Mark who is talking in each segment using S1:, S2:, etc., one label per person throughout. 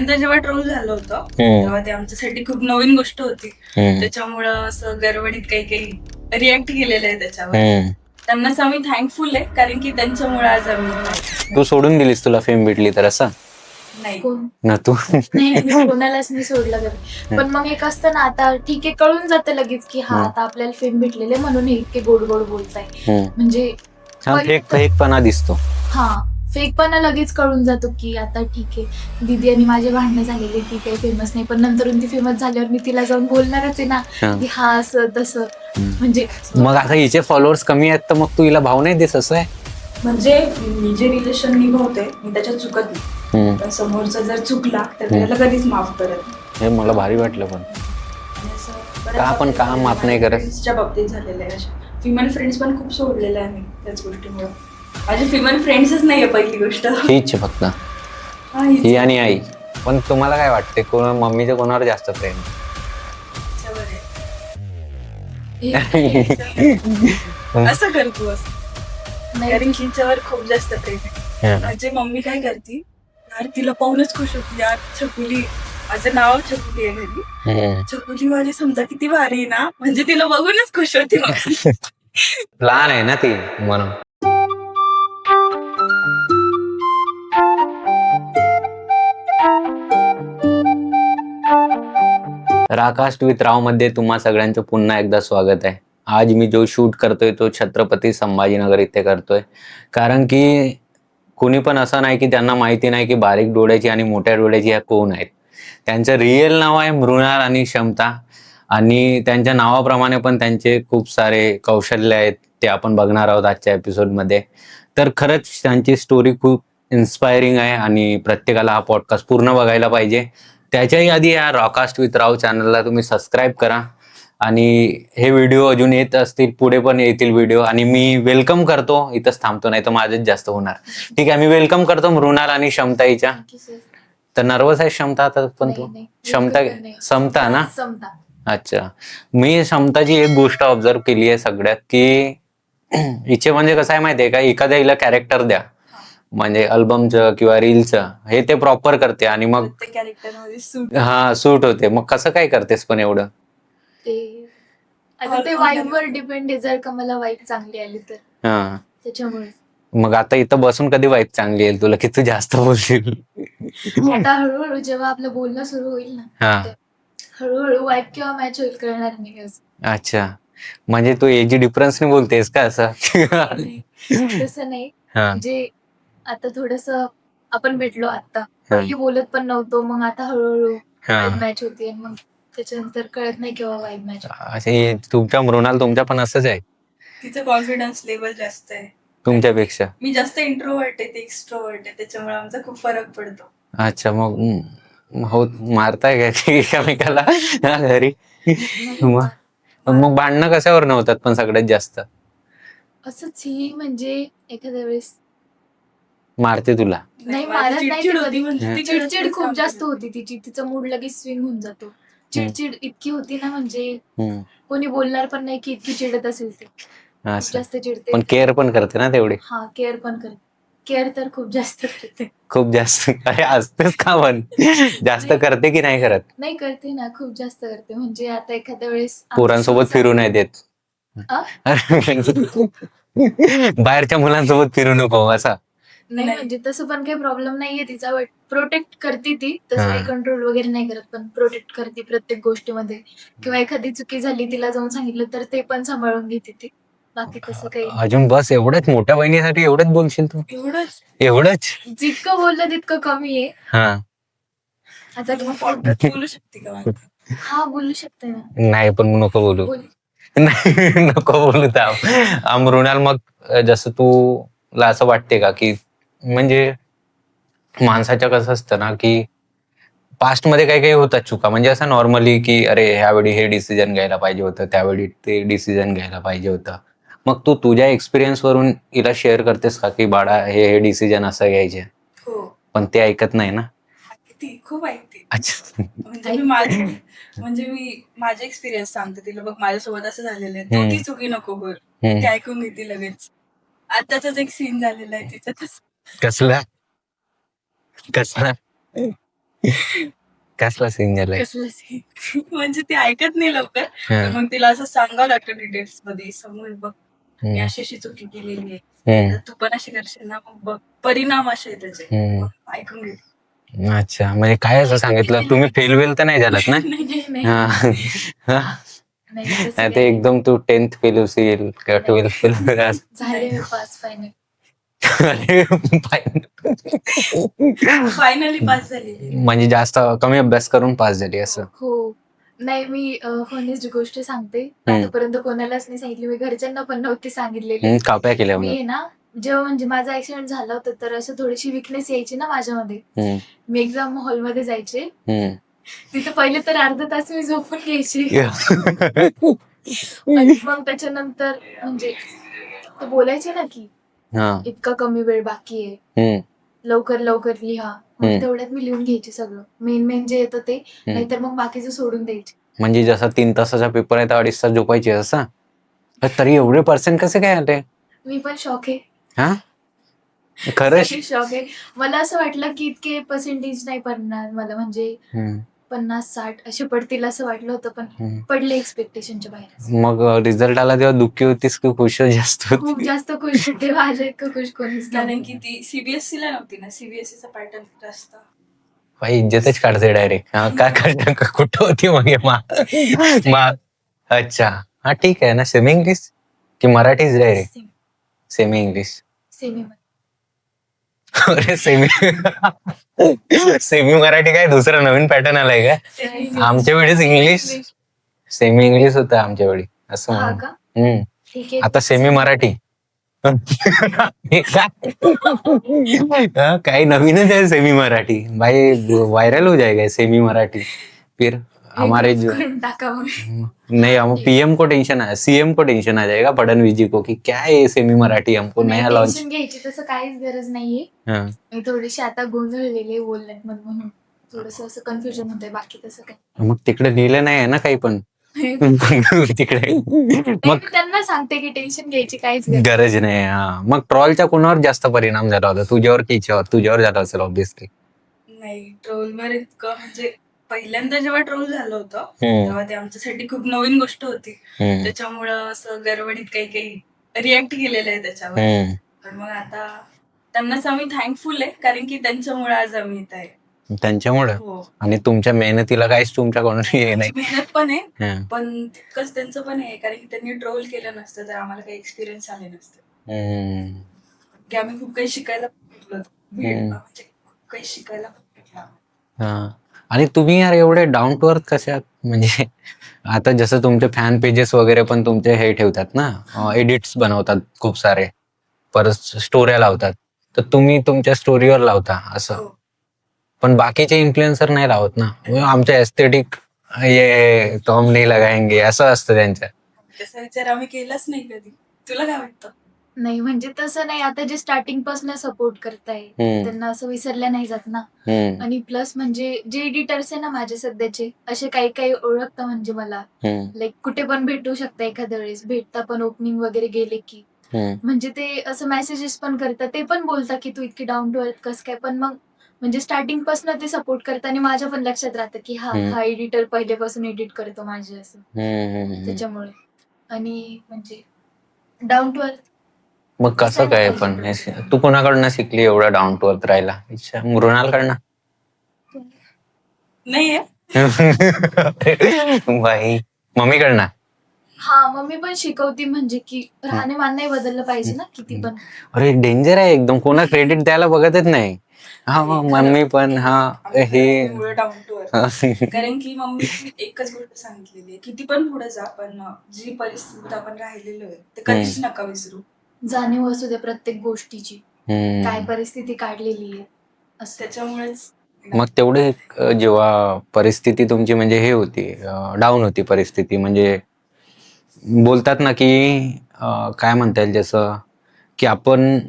S1: पहिल्यांदा जेव्हा ट्रोल झालं होतं तेव्हा ते आमच्यासाठी खूप नवीन गोष्ट होती. त्याच्यामुळं असं गडबडीत काही काही रिॲक्ट केलेलं आहे त्याच्यावर. त्यांनाच आम्ही थँकफुल आहे, कारण की त्यांच्यामुळे आज आम्ही.
S2: तू सोडून दिलीस तुला फेम भेटली तर असं
S1: नाही
S2: ना तू?
S3: नाही, कोणालाच मी सोडलं कधी. पण मग एक असतं ना, आता ठीक आहे, कळून जातं लगेच की हा आता आपल्याला फेम भेटलेले म्हणून हे इतके गोड गोड बोलताय. म्हणजे
S2: फेकपणा दिसतो.
S3: हा, फेकपणा लगेच कळून जातो की आता ठीक आहे, दीदी आणि माझे भांडणं झालेले, ती काही फेमस नाही, पण नंतरून ती फेमस झाल्यावर मी तिला जाऊन बोलणारच आहे ना की हा असं तसं. म्हणजे
S2: मग आता हिचे फॉलोअर्स कमी आहेत तर मग तू हिला भाव नाही देस असं आहे?
S1: म्हणजे मी जे रिलेशन निभावते मी त्याच्यात चुकत नाही, पण समोरचा जर चुकला तर त्याला कधीच माफ करत नाही.
S2: हे मला भारी वाटलं. पण
S1: आणि असं
S2: का आपण का माफ नाही करत?
S1: फ्रेंड्सच्या बाबतीत झालेलं आहे. अशा फिमेल फ्रेंड्स पण खूप सोडलेल्या आहे मी त्याच गोष्टीमुळे. माझे फिमेल फ्रेंड्सच नाहीये पहिली गोष्ट.
S2: हीच फक्त
S1: हा, हीच.
S2: ही आणि आई. पण तुम्हाला काय वाटते, मम्मीचं कोणावर जास्त प्रेम?
S1: त्याच्यावर आहे. असं करतो असं, कारण की हिच्यावर खूप जास्त प्रेम आहे. माझी मम्मी काय करते, यार तिला पाहूनच खुश होती, यार छकुली, माझं नाव छकुली आहे घरी, छकुली माझी समजा किती भारी आहे ना, म्हणजे तिला बघूनच खुश होती.
S2: लहान आहे ना ती म्हणून. राकास्ट विथ राव मध्ये तुम्हा सगळ्यांचं पुन्हा एकदा स्वागत आहे. आज मी जो शूट करतोय तो छत्रपती संभाजीनगर इथे करतोय, कारण की कोणी पण असं नाही की त्यांना माहिती नाही की बारीक डोळ्याची आणि मोठ्या डोळ्याची ह्या कोण आहेत. त्यांचं रिअल नाव आहे मृणाल आणि क्षमता, आणि त्यांच्या नावाप्रमाणे पण त्यांचे खूप सारे कौशल्य आहेत, ते आपण बघणार आहोत आजच्या एपिसोडमध्ये. तर खरंच त्यांची स्टोरी खूप इन्स्पायरिंग आहे आणि प्रत्येकाला हा पॉडकास्ट पूर्ण बघायला पाहिजे. त्याच्याही आधी या रॉकास्ट विथ राव चॅनलला तुम्ही सबस्क्राईब करा, आणि हे व्हिडिओ अजून येत असतील, पुढे पण येतील व्हिडिओ. आणि मी वेलकम करतो, इथंच थांबतो नाही तर माझंच जास्त होणार. ठीक आहे, मी वेलकम करतो मृणाल आणि क्षमता हिच्या. तर नर्वस आहे क्षमता आता? पण तू समता ना? अच्छा. मी क्षमताची एक गोष्ट ऑब्झर्व केली आहे सगळ्यात, की हिचे म्हणजे कसं आहे माहितीये का, एखाद्या हिला कॅरेक्टर द्या, म्हणजे अल्बमचं किंवा रीलचं, हे ते प्रॉपर करते आणि मग
S1: कॅरेक्टर
S2: सूट होते. मग कसं काय करतेस पण एवढं?
S3: ते वाईब वर डिपेंड आहे, जर का मला वाईब चांगली आली तर त्याच्यामुळे.
S2: मग आता इथं बसून कधी वाईब चांगली येईल तुला, की तू जास्त बोलशील?
S3: आता हळूहळू जेव्हा आपलं बोलणं सुरू होईल ना, हळूहळू वाईब किंवा मॅच होईल, कळणार नाही.
S2: अच्छा, म्हणजे तू एज डिफरन्सने बोलतेस का असं?
S3: तसं नाही, म्हणजे आता थोडस आपण भेटलो, आता पहिली बोलत पण नव्हतो, मग आता हळूहळू वाईब मॅच होते, मग त्याच्यानंतर कळत नाही केव्हा वाईब मॅच.
S2: असे तुमच्या मृणाल तुमच्या पण असंच आहे?
S1: तिचं कॉन्फिडन्स लेवल जास्त आहे
S2: तुमच्यापेक्षा.
S1: मी जास्त इंट्रोवर्ट आहे, ते एक्स्ट्रोवर्ट आहे, त्याच्यामुळे आमचा खूप फरक पडतो.
S2: अच्छा, मग हो, मारताय का एकामेकाला घरी? मग भांडणं कशावर नव्हतात पण सगळ्यात जास्त?
S3: असंच ही, म्हणजे एखाद्या वेळेस
S2: मारते तुला?
S3: नाही, मारत नाही, चिडचिड खूप जास्त होती तिची, तिचा मूड लगेच स्विंग होऊन जातो. चिडचिड इतकी होती ना, म्हणजे कोणी बोलणार पण नाही की इतकी चिडत असेल ती. जास्त चिडते,
S2: पण केअर पण करते ना तेवढी?
S3: हा, केअर पण करते. केअर तर खूप जास्त करते.
S2: खूप जास्त? अरे असतेच का, पण जास्त करते की नाही करत?
S3: नाही, करते ना, खूप जास्त करते. म्हणजे आता एखाद्या वेळेस
S2: पोरांसोबत फिरू नाही देत? बाहेरच्या मुलांसोबत फिरू नको असा?
S3: नाही, म्हणजे तसं पण काही प्रॉब्लेम नाहीये तिचा, बट प्रोटेक्ट करते ती, तसं काही कंट्रोल वगैरे नाही करत, पण प्रोटेक्ट करते प्रत्येक गोष्टीमध्ये. किंवा एखादी चुकी झाली, तिला जाऊन सांगितलं तर ते पण सांभाळून घेते ती. बाकी तसं काही.
S2: अजून बस एवढंच? मोठ्या बहिणीसाठी एवढंच बोलशील तू? एवढंच?
S3: जितकं बोललं तितकं कमी आहे. आता
S1: बोलू शकते का?
S3: हा, बोलू शकते ना.
S2: नाही, पण नको बोलू. नाही, नको बोलू. मृणाल, मग जसं तुला असं वाटते का की, म्हणजे माणसाच्या कसं असतं ना की पास्ट मध्ये काही काही होतात चुका, म्हणजे असं नॉर्मली की अरे ह्यावेळी हे डिसिजन घ्यायला पाहिजे होतं, त्यावेळी ते डिसिजन घ्यायला पाहिजे होतं. मग तू तुझ्या एक्सपिरियन्स वरून हिला शेअर करतेस का की बाळा हे डिसिजन असं घ्यायचे?
S1: हो.
S2: पण ते ऐकत नाही ना?
S1: ती खूप ऐकते.
S2: अच्छा.
S1: म्हणजे मी माझे एक्सपिरियन्स सांगते तिला, बघ माझ्यासोबत असं झालेलं आहे, तू ती चुकी नको कर. ते ऐकून घेते लगेच. आताचाच एक सीन झालेला आहे तिचा.
S2: कसला? कसला सीन झालाय?
S1: कसलं scene? म्हणजे ती ऐकत नाही लवकर.
S2: हा.
S1: तर मग तिला असं सांगावं लागतं डिटेल्स मध्ये, समोर बघ मी
S2: हम्म.
S1: अशी अशी चुकी केलेली आहे,
S2: हम्म.
S1: तर तू पण अशी करशील ना, मग बघ परिणाम असे आहे त्याचे.
S2: हम्म.
S1: मग ऐकून घेते.
S2: अच्छा, म्हणजे काय असं सांगितलं? तुम्ही फेलवेल तर नाही झालात ना?
S1: नाही, नाही.
S2: हा.
S3: नाही तसं
S2: नाही,
S3: काही
S2: ते
S3: नाही.
S2: एकदम तू 10th फेल होशील किंवा 12th फेल होशील.
S3: झाले मी पास फायनल.
S1: फायनली पास झालेली.
S2: म्हणजे जास्त कमी अभ्यास करून पास झाली असं.
S3: हो. नाही मी हॉनेस्ट गोष्ट सांगते. आतापर्यंत कोणालाच नाही सांगितली. मी घरच्यांना पण नव्हती सांगितलेली.
S2: काप्या केल्या
S3: मी
S2: म्हणून.
S3: आहे ना, जेव्हा म्हणजे माझा ऍक्सिडेंट झाला होता, तर असं थोडीशी विकनेस यायची ना माझ्यामध्ये.
S2: हम्म.
S3: मी एक्झाम हॉलमध्ये जायचे.
S2: हम्म.
S3: तिथं पहिले तर अर्धा तास मी झोपून घ्यायची. आणि मग त्याच्यानंतर म्हणजे ते बोलायचे ना की
S2: हा.
S3: इतका कमी वेळ बाकी आहे,
S2: हम्म.
S3: लवकर लवकर लिहा. मग
S2: हम्म.
S3: तेवढ्यात मी लिहून घ्यायची सगळं, मेन जे येतं ते, नाहीतर मग बाकीचं सोडून द्यायचे.
S2: म्हणजे जसा 3 तासाचा पेपर आहे तर 2.5 तास झोपायची असं? तरी एवढे पर्सेंट कसे काय आले?
S3: मी पण शॉक आहे.
S2: हा, खरं?
S3: शॉक आहे. मला असं वाटलं की इतके पर्सेंटेज नाही पडणार मला, म्हणजे 50-60 असे पडतील असं वाटलं होतं, पण पडले एक्सपेक्टेशनच्या बाहेर.
S2: मग रिझल्ट आला तेव्हा दुःखी होतीस की खुश जास्त
S3: खूप
S2: होती?
S3: जास्त खुश होते. माझ्या इतकं खुश कोणीच
S1: कारण
S3: नाही.
S1: की ती सीबीएसई ला नव्हती ना, सीबीएसई चा पॅटर्न जास्त.
S2: बाई इज्जतच काढते डायरेक्ट. हा, काय करता? कुठं होती मग हे अच्छा, हा ठीक आहे ना. सेमी इंग्लिश की मराठीच डायरेक्ट? Semi English.
S3: सेमी
S2: अरे सेमी सेमी मराठी काय दुसरा नवीन पॅटर्न आलाय का? आमच्या वेळेस इंग्लिश सेमी इंग्लिश होतं आमच्या वेळी असं
S3: हा
S2: म्हणून.
S3: का? ठीक आहे.
S2: आता सेमी मराठी. हे काय? काही नवीनच आहे सेमी मराठी. भाई वायरल हो जाएगा सेमी मराठी. फिर हमारे जो
S3: करून टाका मग.
S2: नहीं, हम पीएम को टेंशन है, सीएम को टेंशन आ जाएगा फडणवीस जी को कि क्या है सेमी मराठी हमको
S3: नाही,
S2: नया लॉन्च.
S3: टेन्शन घ्यायची तसं काहीच गरज नाहीये. मी थोडीशी आता गोंधळलेली बोलण्यात म्हणून थोडस असं कन्फ्युजन होतंय, बाकी तसं काही.
S2: मग तिकडे लिहिलं नाही आहे ना काही पण तिकडे.
S3: नाही,
S2: मग
S3: मी त्यांना सांगते की टेन्शन घ्यायची काहीच गरज
S2: गरज नाही. हा, मग ट्रॉलच्या कोणावर जास्त परिणाम झाला होता? तुझ्यावर की हिच्यावर? तुझ्यावर झाला असेल ऑब्विसली.
S1: नाही, ट्रोलवर इतकं म्हणजे पहिल्यांदा जेव्हा ट्रोल झालं होतं तेव्हा ते आमच्यासाठी खूप नवीन गोष्ट होती. त्याच्यामुळं असं गडबडीत काही काही रिॲक्ट केलेलं आहे त्याच्यावर. पण मग आता त्यांनाच आम्ही थँकफुल आहे, कारण की त्यांच्यामुळे आज आम्ही इथं आहे.
S2: त्यांच्यामुळे.
S1: हो.
S2: आणि तुमच्या मेहनतीला काहीच तुमच्याकडून हे नाही.
S1: मेहनत पण आहे, पण तितकंच त्यांचं पण आहे, कारण की त्यांनी ट्रोल केलं नसतं तर आम्हाला काही एक्सपिरियन्स आले नसते. की आम्ही खूप काही शिकायला भेटलं, म्हणजे खूप काही शिकायला भेटलं.
S2: आणि तुम्ही यार एवढे डाऊन टू अर्थ कसे आहात? म्हणजे आता जसं तुमचे फॅन पेजेस वगैरे पण तुमचे हे ठेवतात ना, एडिट्स बनवतात खूप सारे, परत स्टोऱ्या लावतात, तर तुम्ही तुमच्या स्टोरीवर लावता असं. पण बाकीचे इन्फ्लुएन्सर नाही लावत ना, आमच्या एस्थेटिक ये तो हम नहीं लगाएंगे असं असतं त्यांच्या.
S1: तसा विचार आम्ही केलाच नाही कधी. तुला काय वाटतं?
S3: नाही, म्हणजे तसं नाही. आता जे स्टार्टिंग पासून सपोर्ट करताय त्यांना असं विसरल्या नाही जात ना. आणि प्लस म्हणजे जे एडिटर्स आहे ना माझे सध्याचे, असे काही काही ओळखतं म्हणजे मला, लाईक कुठे पण भेटू शकता, एखाद्या वेळेस भेटता पण, ओपनिंग वगैरे गेले की, म्हणजे ते असं मेसेजेस पण करतात, ते पण बोलतात की तू इतकी डाऊन टू अर्थ कसं काय. पण मग म्हणजे स्टार्टिंग पासून ते सपोर्ट करतात आणि माझ्या पण लक्षात राहतं की हा एडिटर पहिल्यापासून एडिट करतो माझे असं, त्याच्यामुळे. आणि म्हणजे डाऊन टू अर्थ.
S2: मग कसं काय पण तू कोणाकडनं शिकली एवढं डाऊन टू अर्थ राहायला? इच्छा मृणालकडनं
S1: नाहीये.
S2: बाई मम्मीकडनं?
S3: हा, मम्मी पण शिकवती, म्हणजे की राहणीमान नाही बदललं पाहिजे ना किती पण.
S2: अरे डेंजर आहे एकदम, कोणा क्रेडिट द्यायला बघतच नाही. हा, मम्मी पण हा हे
S1: डाऊन टू अर्थ, कारण की मम्मी एकच गोष्ट सांगितलेली आहे, किती पण पुढे जा, पण जी परिस्थिती आपण राहिलेलो आहे ते कधीच नका विसरू.
S3: जाणीव असू दे प्रत्येक गोष्टीची, काय परिस्थिती काढलेली आहे असं. त्याच्यामुळेच
S2: मग तेवढे जेव्हा परिस्थिती तुमची म्हणजे हे होती, डाऊन होती परिस्थिती, म्हणजे बोलतात ना की काय म्हणता येईल, जसं की आपण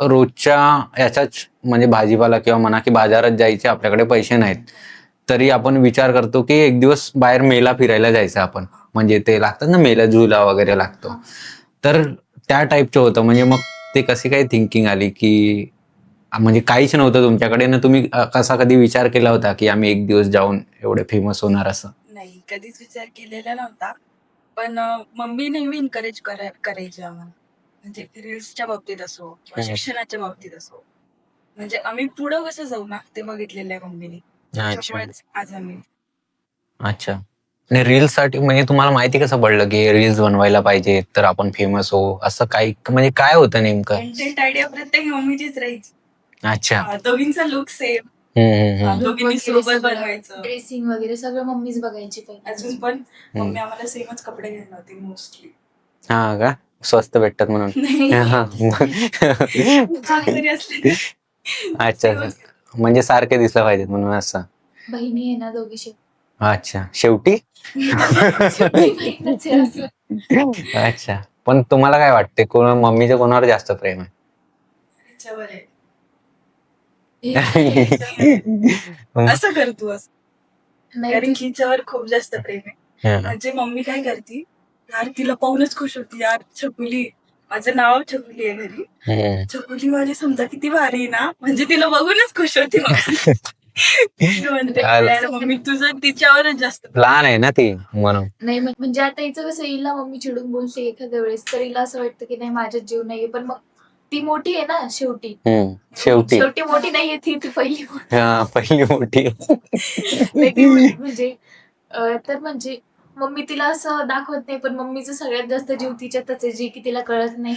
S2: रोजच्या याचाच म्हणजे भाजीपाला किंवा म्हणा की बाजारात जायचे, आपल्याकडे पैसे नाहीत, तरी आपण विचार करतो की एक दिवस बाहेर मेला फिरायला जायचं आपण, म्हणजे ते लागतात ना मेला, झुला वगैरे लागतो, तर त्या टाईपचं होतं. म्हणजे मग ते कशी काही थिंकिंग आली की म्हणजे काहीच नव्हतं तुमच्याकडे ना, तुम्ही कसा कधी विचार केला होता की आम्ही एक दिवस जाऊन एवढे फेमस होणार असं?
S1: नाही, कधीच विचार केलेला नव्हता. पण मम्मी नेहमी एन्करेज करायची आम्हाला. म्हणजे रील्सच्या बाबतीत असो किंवा शिक्षणाच्या बाबतीत असो. म्हणजे आम्ही पुढं कसं जाऊ ना ते बघितलेलं आहे मम्मीने. त्याच्यामुळेच आज आम्ही
S2: अच्छा. आणि रील्स साठी म्हणजे तुम्हाला माहिती कसं पडलं की रील्स बनवायला पाहिजे तर आपण फेमस हो, असं काही म्हणजे काय होतं नेमकं?
S1: कंटेंट आयडिया प्रत्येक मम्मीचीच राहायची.
S2: अच्छा.
S1: दोघींचा लुक सेम. दोघींनी सोबत बनवायचं.
S3: ड्रेसिंग वगैरे सगळं मम्मीच बघायची पहिले.
S1: अजून पण मम्मी आम्हाला सेमच कपडे घेणार होती मोस्टली.
S2: हा का? स्वस्त भेटतात म्हणून.
S1: जरी असले
S2: अच्छा. म्हणजे सारखे दिसलं पाहिजेत म्हणून असं.
S3: बहिणी आहे ना दोघी शेवटी.
S2: अच्छा, शेवटी.
S3: बहीणच आहे असं.
S2: अच्छा. पण तुम्हाला काय वाटते, मम्मीचं कोणावर जास्त प्रेम आहे?
S1: तिच्यावर आहे. असं कर तू असं.
S3: नाही
S1: कारण
S3: ती-
S1: की हिच्यावर खूप जास्त प्रेम आहे. म्हणजे मम्मी काय करती, यार तिला पाहूनच खुश होती. यार छकुली, माझं नाव छकुली आहे घरी. छकुली माझी समजा किती भारी आहे ना, म्हणजे तिला बघूनच खुश होती मम्मी. म्हणते यार मम्मी तुझं तिच्यावरच जास्त
S2: लहान आहे ना ती म्हणून.
S3: नाही म्हणजे आता हिचं कसं हिला मम्मी चिडून बोलते एखाद्या वेळेस तर हिला असं वाटतं की नाही माझ्यात जीव नाहीये, पण मग ती मोठी आहे ना शेवटी. शेवटी मोठी नाहीये ती पहिली मोठी.
S2: पहिली मोठी.
S3: नाही ती म्हणजे तर म्हणजे मम्मी तिला असं दाखवत नाही, पण मम्मीचं सगळ्यात जास्त जीव तिच्यातच आहे, जे की तिला कळत नाही.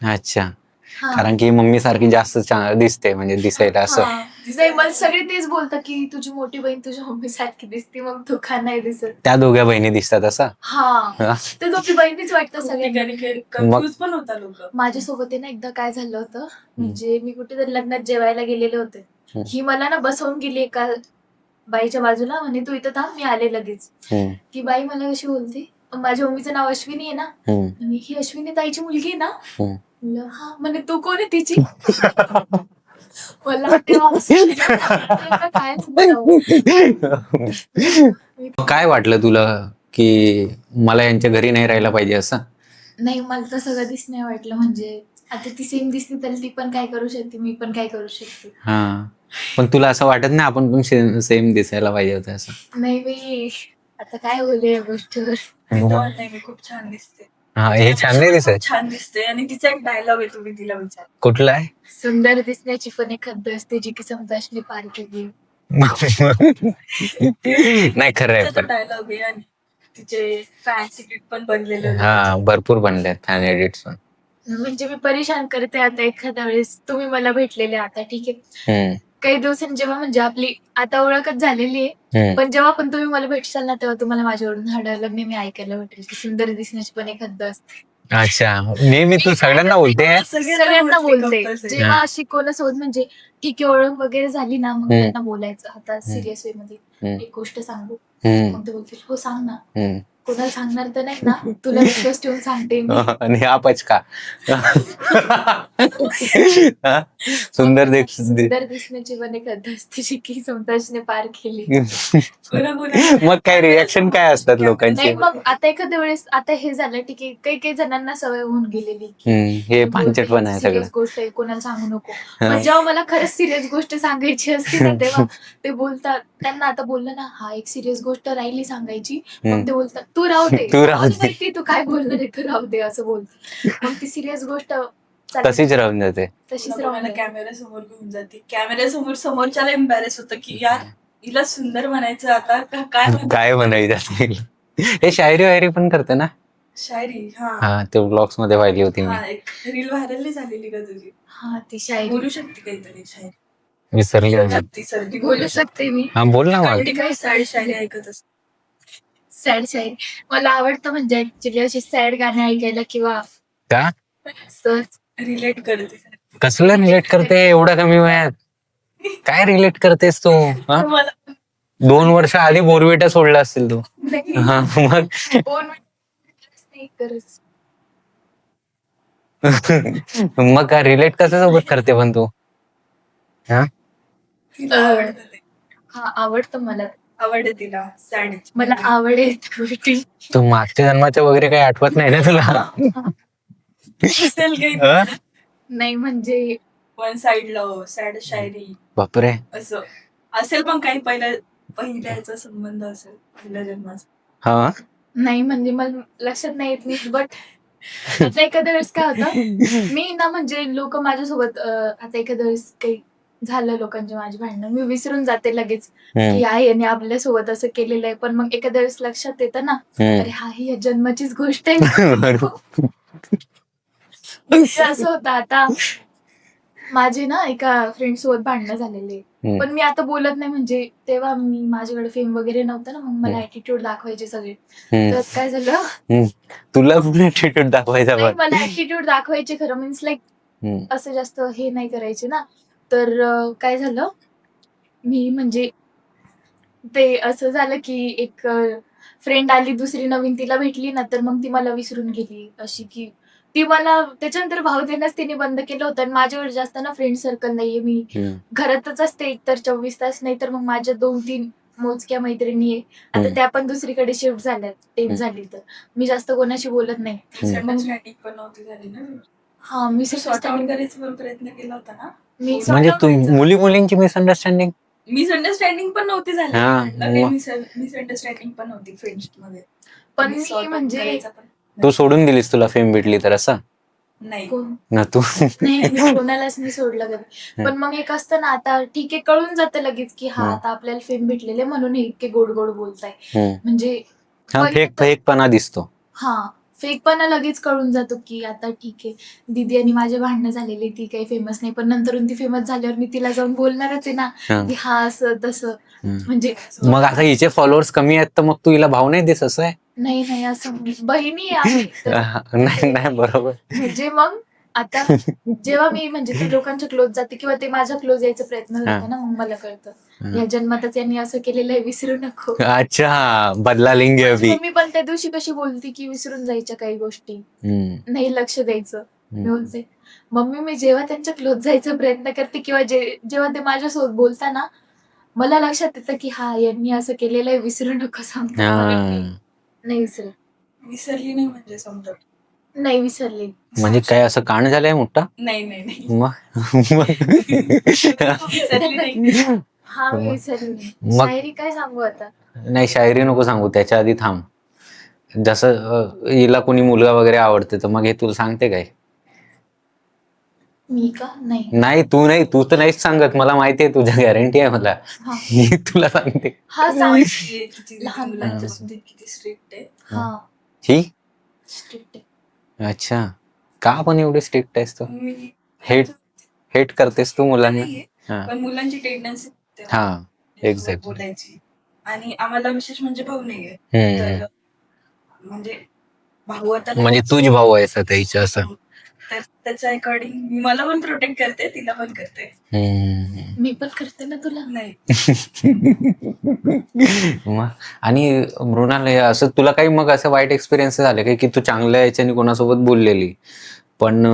S2: अच्छा.
S3: हा.
S2: कारण की मम्मी सारखी जास्त दिसते, म्हणजे दिसायला असं.
S3: हा. नाही मला सगळे तेच बोलतात की तुझी मोठी बहीण तुझ्या मम्मी सारखी दिसते, मग तू का नाही दिसत?
S2: त्या दोघ्या बहिणी दिसतात असं.
S3: हा ते दोघी बहिणीच वाटतं सगळ्यांना.
S1: कन्फ्युज पण होता लोक.
S3: माझ्यासोबत आहे ना एकदा काय झालं होतं, म्हणजे मी कुठेतरी लग्नात जेवायला गेलेले होते. ही मला ना बसवून गेली एका बाईच्या बाजूला, म्हणे तू इथं थांब मी आले लगेच. ती बाई मला कशी बोलते, माझ्या मम्मीचं नाव अश्विनी आहे ना, आणि ही अश्विनी ताईची मुलगी आहे ना. म्हणलं हा, म्हणे तू कोण आहे तिची? मला
S2: काय वाटलं तुला की मला यांच्या घरी नाही राहायला पाहिजे असं?
S3: नाही मला तसं कधीच नाही वाटलं. म्हणजे आता ती सेम दिसली तर ती पण काय करू शकते, मी पण काय करू शकते.
S2: हा, पण तुला असं वाटत नाही आपण पण सेम दिसायला पाहिजे होतं असं?
S3: नाही मी आता काय बोलू या गोष्टीवर.
S1: मी खूप छान दिसते.
S2: हा, हे छान नाही दिसत.
S1: छान दिसते. आणि तिचा एक डायलॉग आहे, तुम्ही तिला विचार.
S2: कुठला आहे?
S3: सुंदर दिसण्याची पण एक हद्द असते जी की समजाशने पार केली.
S2: नाही खरं आहे पण.
S1: डायलॉग आहे. आणि तिचे फॅन्स एडिट पण बनलेले.
S2: हा, भरपूर बनले फॅन एडिट्स पण.
S3: म्हणजे मी परेशान करते आता एखाद्या वेळेस तुम्ही मला भेटलेले आता ठीक आहे, काही दिवसांनी जेव्हा म्हणजे आपली आता ओळखच झालेली आहे, पण जेव्हा पण तुम्ही मला भेटशाल ना तेव्हा तुम्हाला माझ्यावरून हा डायलॉग नेहमी ऐकायला भेटेल की सुंदर दिसण्याची पण एक हद्द असते.
S2: अच्छा, नेहमी तू सगळ्यांना बोलते?
S3: सगळ्यांना बोलते. जेव्हा अशी कोणासोबत म्हणजे ठीक आहे ओळख वगैरे झाली ना, मग त्यांना बोलायचं आता सिरियस वे मध्ये एक गोष्ट सांगू, मग ते बोलतील हो सांग ना. कोणाला सांगणार तर नाही ना, तुला विश्वास ठेवून सांगते मी.
S2: आणि हा पचका. सुंदर
S3: दिसण्याची पण एक हद्द असते जी की समताजने पार केली.
S2: मग काय रिॲक्शन काय असतात लोकांची?
S3: नाही मग आता एखाद्या वेळेस आता हे झालं ठीक आहे, काही काही जणांना सवय होऊन गेलेली
S2: हे पांचट पण आहे सगळं.
S3: सिरियस गोष्ट आहे कोणाला सांगू नको, पण जेव्हा मला खरंच सिरियस गोष्ट सांगायची असते ना तेव्हा ते बोलतात. त्यांना आता बोललं ना हा एक सिरियस गोष्ट राहिली सांगायची, मग ते बोलतात तू राहू दे, माहिती तू काय बोलणार आहे, तू राहू दे असं बोलते. मग ती सिरियस गोष्ट
S2: तशीच राहून जाते.
S3: तशीच राहून
S1: कॅमेरा समोर घेऊन जाते. कॅमेरा समोर समोरच्याला एम्बॅरेस होतं की यार हिला सुंदर म्हणायचं, आता काय
S2: म्हणायचं. हे शायरी वायरी पण करते ना?
S1: शायरी
S2: हा, ते ब्लॉग्स मध्ये पाहिली होती मी.
S1: एक रील व्हायरल झालेली का तुझी?
S3: हा ती शायरी
S1: बोलू शकते काहीतरी शायरी?
S2: विसरली.
S3: बोलू शकते मी.
S2: हा बोल ना. मला
S1: काय सॅड शायरी ऐकत असते.
S3: सॅड शायरी मला आवडतं, म्हणजे ऍक्च्युली अशी सॅड गाणे ऐकायला किंवा
S2: का
S3: सहज
S1: रिलेट करते.
S2: कसलं रिलेट करते एवढ्या कमी वयात? काय रिलेट करतेस तू? 2 वर्ष आधी बोरविटा सोडला असतील तू. मग मग काय रिलेट कशासोबत करते पण तू?
S3: आवडतं मला.
S1: आवडते तिला सॅड.
S3: मला आवडे गोष्टी.
S2: तू मागच्या जन्माच्या वगैरे काही आठवत नाही ना तुला?
S3: नाही म्हणजे
S1: वन साइड लव्ह, सॅड शायरी
S2: बापरे.
S1: असं असेल, पण काही पहिल्याचा संबंध असेल, पहिल्या जन्माचा.
S2: हा.
S3: नाही म्हणजे मला लक्षात नाही येत नीट, बट आता एखाद्या वेळेस काय होतं, मी ना म्हणजे लोक माझ्यासोबत आता एखाद्या वेळेस काही झालं लोकांचे माझी भांडणं, मी विसरून जाते लगेच की आहे आणि आपल्यासोबत असं केलेलं आहे. पण मग एखाद्या वेळेस लक्षात येतं ना, अरे हा ही या जन्माचीच गोष्ट आहे. असं होतं. आता माझे ना एका फ्रेंड सोबत भांडणं झालेले, पण मी आता बोलत नाही. म्हणजे तेव्हा माझ्याकडे फेम वगैरे नव्हतं ना, मग मला ऍटिट्यूड दाखवायचे सगळे. तर काय झालं,
S2: तुला पण ऍटिट्यूड दाखवायचा
S3: नाही मला ऍटिट्यूड दाखवायचे खरं, मीन्स लाईक असं जास्त हे नाही करायचे ना. तर काय झालं, मी म्हणजे ते असं झालं की एक फ्रेंड आली दुसरी नवीन, तिला भेटली ना, तर मग ती मला विसरून गेली. अशी की ती मला त्याच्यानंतर भाव देणंच तिने बंद केलं होतं. आणि माझ्याकडे जास्त ना फ्रेंड सर्कल नाहीये. मी घरातच असते एकतर 24 तास, नाही तर मग माझ्या 2-3 मोजक्या मैत्रिणी आहे. आता त्या पण दुसरीकडे शिफ्ट झाल्यात, टेप झाली, तर मी जास्त कोणाशी बोलत नाही.
S1: मिसअंडरस्टँडिंग पण नव्हती झाली ना.
S3: हा,
S1: मी सॉर्ट आउट करायचा पण प्रयत्न केला होता ना.
S3: मी
S2: म्हणजे तू मुलींची मिसअंडरस्टँडिंग
S1: मिसअंडरस्टँडिंग पण नव्हती झाली,
S2: हा,
S1: काही मिसअंडरस्टँडिंग पण नव्हती फ्रेंडशिप मध्ये.
S3: पण
S1: मी
S3: मी
S1: sort out
S3: म्हणजे
S1: करायचा पण
S2: तू सोडून दिलीस तुला फेम भेटली तर असं
S1: नाही.
S2: ना तू.
S3: नाही, कोणालाच मी सोडलं कधी. पण मग एक असतं ना, आता ठीक आहे, कळून जातं लगेच की हा आता आपल्याला फेम भेटलेले म्हणून हे इतके गोड गोड बोलताय. म्हणजे
S2: फेकपणा दिसतो.
S3: हा, फेकपणा लगेच कळून जातो की आता ठीक आहे, दीदी आणि माझे भांडणं झालेले, ती काही फेमस नाही, पण नंतरून ती फेमस झाल्यावर मी तिला जाऊन बोलणारच आहे ना की हा असं तसं. म्हणजे
S2: मग आता हिचे फॉलोअर्स कमी आहेत तर मग तू हिला भाव नाही देस असं आहे?
S3: नाही असं बहिणी आहे
S2: नाही नाही, बरोबर.
S3: म्हणजे मग आता जेव्हा मी म्हणजे ते लोकांच्या क्लोज जाते किंवा ते माझ्या क्लोज यायचा प्रयत्न करते ना, मग मला कळतं या जन्मातच यांनी असं केलेलं आहे, विसरू नको.
S2: अच्छा, बदला लेंगे अभी.
S3: मम्मी पण त्या दिवशी कशी बोलती की विसरून जायच्या काही गोष्टी, नाही लक्ष द्यायचं. मी बोलते मम्मी, मी जेव्हा त्यांच्या क्लोज जायचा प्रयत्न करते किंवा जेव्हा ते माझ्यासोबत बोलताना, मला लक्षात येतं की हा यांनी असं केलेलं आहे, विसरू नको सांगतो. नाही विसरली नाही म्हणजे समजा नाही विसरली.
S2: म्हणजे काय असं कांड झालंय मोठा?
S1: नाही.
S2: मग
S3: हा, मी विसरली. शायरी काय सांगू आता?
S2: नाही, शायरी नको सांगू, त्याच्या आधी थांब. जसं हिला कोणी मुलगा वगैरे आवडते तर मग हे तुला सांगते काय?
S3: मी का?
S2: नाही, तू तर नाहीच सांगत, मला माहिती आहे, तुझ्या गॅरंटी आहे मला. ही तुला सांगते.
S3: हा,
S1: लहान मुलांच्या बाबतीत किती स्ट्रिक्ट आहे.
S3: हा,
S2: ही
S3: स्ट्रिक्ट आहे.
S2: अच्छा, का पण एवढी स्ट्रिक्ट आहेस तू? हेट करतेस तू मुलांना?
S1: पण मुलांची टेंडन्सी
S2: हा, एक्झॅक्ट
S1: बोलायची. आणि आम्हाला विशेष म्हणजे भाऊ नाहीये, तर म्हणजे भाऊ आता
S2: म्हणजे तुझ भाऊ आहे त्याच्या असं,
S1: तर त्याच्या अकॉर्डिंग मला पण प्रोटेक्ट करते, तिला पण करते. मी पण करते ना तुला. नाही.
S2: आणि मृणाल, असं तुला काही मग असं वाईट एक्सपिरियन्स झाले काय की तू चांगल्या याच्याने कोणासोबत बोललेली पण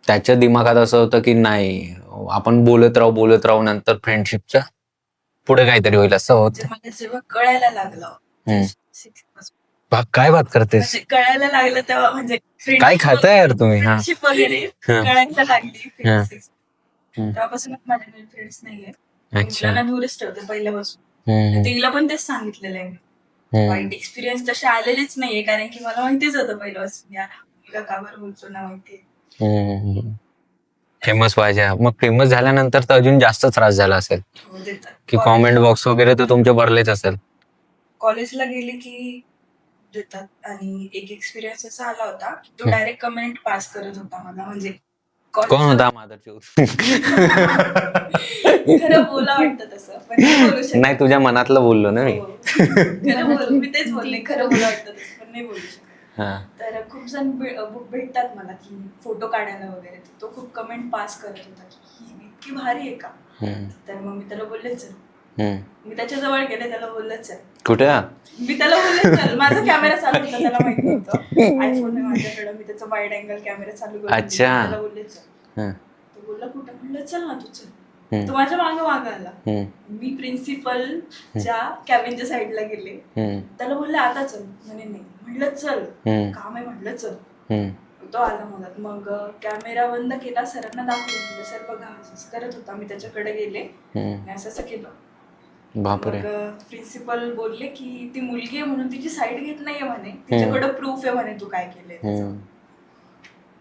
S2: त्याच्या दिमागात असं होतं की नाही, आपण बोलत राहू नंतर फ्रेंडशिपच्या पुढे काहीतरी होईल असं होतं?
S1: मला जेव्हा कळायला लागलं,
S2: काय बात करतेस?
S1: कळायला लागलं तेव्हा म्हणजे
S2: काय खाताय यार तुम्ही?
S1: फ्रेंडशिप वगैरे कळायला लागली, तेव्हापासून माझे फ्रेंड्स नाहीये. मुलांना दूरच ठेवते पहिल्यापासून. तिला पण तेच सांगितलेलं आहे. वाईट एक्सपिरियन्स तसे आलेलेच नाहीये, कारण की मला माहितीच होतं पहिल्यापासून यार मुलगा का बरं बोलतो ना, माहितीये.
S2: फेमस व्हायच्या, मग फेमस झाल्यानंतर तर अजून जास्त त्रास झाला असेल की कॉमेंट बॉक्स वगैरे तर तुमचे भरलेच असेल.
S1: कॉलेजला गेले की देतात. आणि एक एक्सपिरियन्स असा आला होता की तो डायरेक्ट कमेंट पास करत होता मला. म्हणजे
S2: कोण होता?
S1: खरं बोला वाटतं तसं, पण नाही बोलू शकत.
S2: नाही, तुझ्या मनातलं बोललो ना मी.
S1: मी तेच बोलले, खरं बोला वाटतं तसं, पण नाही बोलू शकत. तर खूप जण भेटतात मला की फोटो काढायला वगैरे, तो खूप कमेंट पास करत होता की ही इतकी भारी आहे का. तर मग मी त्याला बोलले चल, मी त्याच्या जवळ गेले, त्याला बोलले चल. कुठं? मी त्याला बोलले चल, माझा कॅमेरा चालू होता, त्याला माहित नव्हतं, आयफोन आहे माझ्याकडे, मी त्याचा वाईड अँगल कॅमेरा चालू करून त्याला बोलले चल. तो बोलला कुठं? म्हणलं चल ना तू, चल. तो माझ्या मागं आला. मी प्रिन्सिपलच्या कॅबिनच्या साईडला गेले, त्याला बोलले आता चल. म्हणे नाही. म्हणलं चल, काम आहे. म्हटलं चल. तो आला मदत. मग कॅमेरा बंद केला, सरांना दाखवून दिलं, सर बघा असं करत होता. मी त्याच्याकडे गेले आणि असं केलं.
S2: बापरे.
S1: मग प्रिन्सिपल बोलले की ती मुलगी आहे म्हणून तिची साईड घेत नाहीये म्हणे, तिच्याकडे प्रूफ आहे म्हणे तू काय केलंय.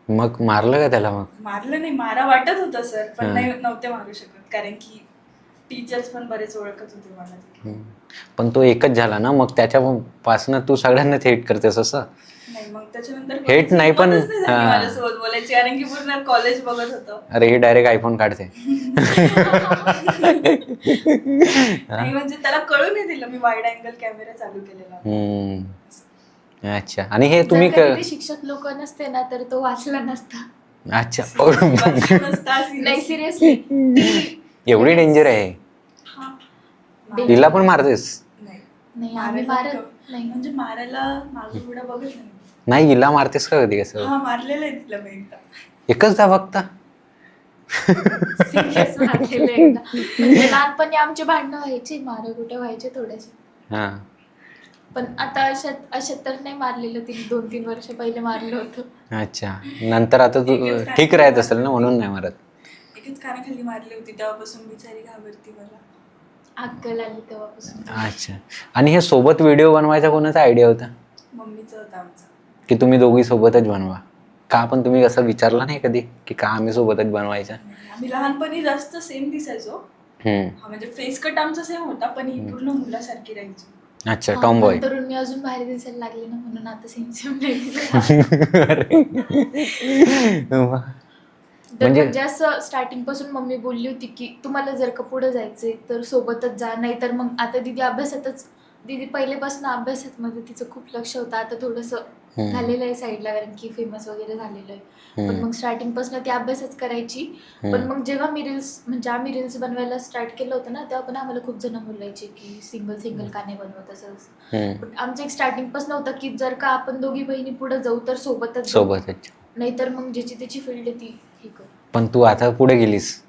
S2: मग मारलं का त्याला? मग
S1: मारलं नाही, मारा वाटत होतं सर, पण नव्हते मारू शकत कारण की टीचर्स पण बरेच ओळखत होते मला.
S2: पण तो एकच झाला ना, मग त्याच्यापासून तू सगळ्यांनाच हेट करतेस असं?
S1: नाही, मग त्याच्यानंतर
S2: हेट नाही पण
S1: माझ्यासोबत बोलायची कारण की पूर्ण कॉलेज बघत होतं.
S2: अरे हे डायरेक्ट आयफोन काढते.
S1: नाही म्हणजे त्याला कळू नाही दिलं मी वाईड अँगल कॅमेरा चालू केलेला.
S2: अच्छा. आणि हे तुम्ही
S3: शिक्षक लोक नसते ना तर तो वाचला नसता.
S2: अच्छा.
S3: नाही सिरियसली
S2: एवढी डेंजर आहे? तिला पण मारतेस?
S3: नाही आम्ही मारत नाही,
S1: म्हणजे मारायला मागं पुढं बघत नाही.
S2: नाही, हिला मारतेस का कधी? कसं?
S1: हा, मारलेलं आहे तिला मी एकदा.
S2: एकचदा फक्त?
S3: म्हणजे लहानपणी आमचे भांडणं व्हायचे, मारा कुठे व्हायचे थोडेसे. पण आता अशात तर नाही मारलेलं. 2-3 वर्ष पहिले मारलं होतं.
S2: अच्छा. नंतर आता तू ठीक राहत असेल ना, म्हणून नाही मारत.
S1: एकच कानाखाली मारली होती, तेव्हापासून बिचारी घाबरती मला.
S3: अक्कल आली तेव्हापासून.
S2: अच्छा. आणि हे सोबत व्हिडिओ बनवायचा कोणाचा आयडिया होता?
S1: मम्मीचा होता आमचा. की
S2: तुम्ही दोघी सोबतच बनवा का? पण तुम्ही असं विचारला नाही कधी की का आम्ही सोबतच बनवायचं?
S1: आम्ही लहानपणी जास्त सेम दिसायचो. म्हणजे फेस कट आमचा सेम होता, पण ही पूर्ण मुलासारखी राहायची.
S2: अच्छा, टॉम बॉय.
S3: तर मी अजून बाहेर दिसायला लागले ना, म्हणून आता सेम म्हणजे असं स्टार्टिंग पासून मम्मी बोलली होती की तुम्हाला जर का पुढे जायचंय तर सोबतच जा, नाही तर मग आता दीदी पहिलेपासून अभ्यासात मध्ये तिचं खूप लक्ष होतं. आता थोडंसं झालेलं आहे साईडला कारण की फेमस वगैरे झालेलं आहे. पण मग स्टार्टिंग पासून ती अभ्यासच करायची. पण मग जेव्हा आम्ही रील्स बनवायला स्टार्ट केलं होतं ना, तेव्हा पण आम्हाला खूप जण बोलायचे की सिंगल का नाही बनवत असं. पण आमचं एक स्टार्टिंग पासून होतं की जर का आपण दोघी बहिणी पुढे जाऊ तर सोबतच, नाहीतर मग ज्याची त्याची फील्ड ती हे करू.
S2: पण तू आता पुढे गेलीस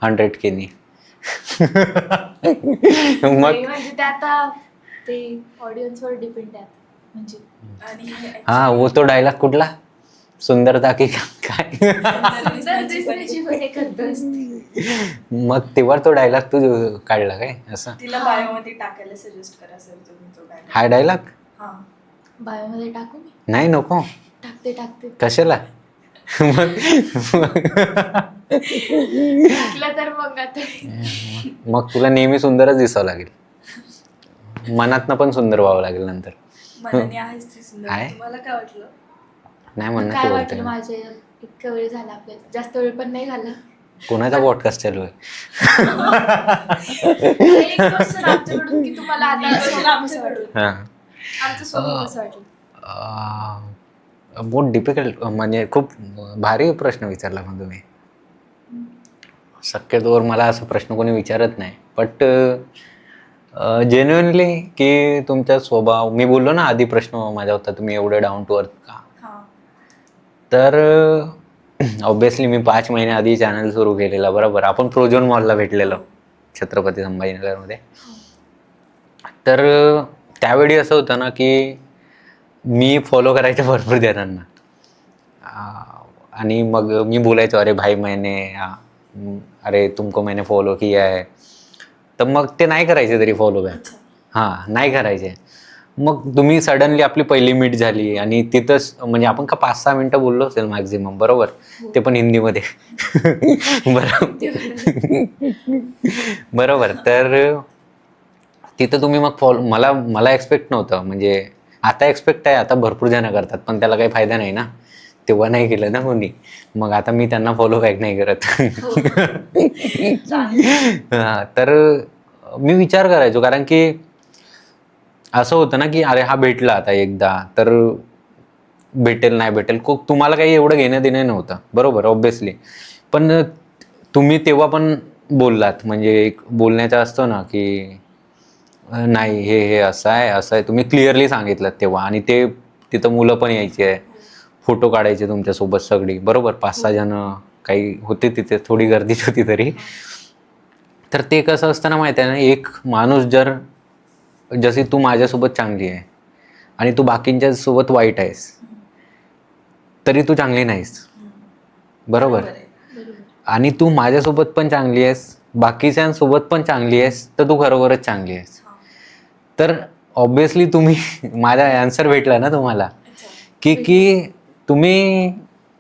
S2: 100K नी.
S3: म्हणजे ते आता ते ऑडियन्सवर डिपेंड आहे म्हणजे.
S2: हा, वो तो डायलॉग कुठला? सुंदरता की काय? मग तेव्हा तो डायलॉग तू काढला काय असं?
S1: तिला बायो मध्ये टाकायला सजेस्ट करा सर तुम्ही तो डायलॉग.
S2: हा डायलॉग
S3: बायो मध्ये टाकू मी?
S2: नाही, नको.
S3: टाकते.
S2: कशाला?
S3: तर मग आता
S2: मग तुला नेहमी सुंदरच दिसावं लागेल, मनातनं पण सुंदर व्हावं लागेल नंतर.
S1: मनाने आहेच ती सुंदर. तुम्हाला काय वाटलं?
S2: नाही म्हणणं
S3: काय वाटलं माझ्या इतका वेळ झाला, आपल्याला जास्त वेळ पण नाही झाला.
S2: कोणाचा पॉडकास्ट चालू आहे?
S3: एक क्वेश्चन आमच्याकडून की तुम्हाला आता आमचं स्वभाव कसं वाटलं?
S2: बहुत डिफिकल्ट, म्हणजे खूप भारी प्रश्न विचारला मग तुम्ही. शक्यतोवर मला असं प्रश्न कोणी विचारत नाही, बट जेन्युइनली की तुमचा स्वभाव, मी बोललो ना आधी प्रश्न माझा होता तुम्ही एवढं डाऊन टू अर्थ का, तर ऑब्विसली मी 5 महिने आधी चॅनल सुरू केलेला, बरोबर. आपण प्रोझोन मॉलला भेटलेलो छत्रपती संभाजीनगरमध्ये. तर त्यावेळी असं होतं ना की मी फॉलो करायचं भरपूर जणांना, आणि मग मी बोलायचो अरे भाई अरे तुमको मैंने फॉलो किया है, तर मग ते नाही करायचे तरी फॉलो बॅक. नाही करायचे. मग तुम्ही सडनली आपली पहिली मीट झाली आणि तिथंच म्हणजे आपण का 5-6 मिनटं बोललो असेल मॅक्झिमम, बरोबर. ते पण हिंदीमध्ये. बरोबर. तर तिथं तुम्ही मग मला एक्सपेक्ट नव्हतं, म्हणजे आता एक्सपेक्ट आहे, आता भरपूर जण करतात, पण त्याला काही फायदा नाही ना, तेव्हा नाही केलं ना कोणी. मग आता मी त्यांना फॉलो बॅक नाही करत. तर मी विचार करायचो, कारण की असं होतं ना की अरे हा भेटला आता एकदा, तर भेटेल नाही भेटेल तुम्हाला काही एवढं घेणं देणं नव्हतं, बरोबर, ऑब्विसली. पण तुम्ही तेव्हा पण बोललात, म्हणजे एक बोलण्याचा असतो ना की नाही हे असं आहे, तुम्ही क्लिअरली सांगितलं तेव्हा. आणि ते तिथं मुलं पण यायची आहे, फोटो काढायचे तुमच्यासोबत सगळी, बरोबर. 5-6 जण काही होते तिथे, थोडी गर्दीच होती तरी. तर ते कसं असतं ना माहिती आहे ना, एक माणूस जशी तू माझ्यासोबत चांगली आहे आणि तू बाकींच्या सोबत वाईट आहेस, तरी तू चांगली नाहीस. बरोबर.
S1: आहे.
S3: बरोबर.
S2: आणि तू माझ्यासोबत पण चांगली आहेस, बाकीच्यांसोबत पण चांगली आहेस, तर तू खरोखरच चांगली आहेस.
S1: हा.
S2: तर ऑब्विसली तुम्ही माझा आन्सर भेटला ना तुम्हाला,
S1: अच्छा.
S2: की तुम्ही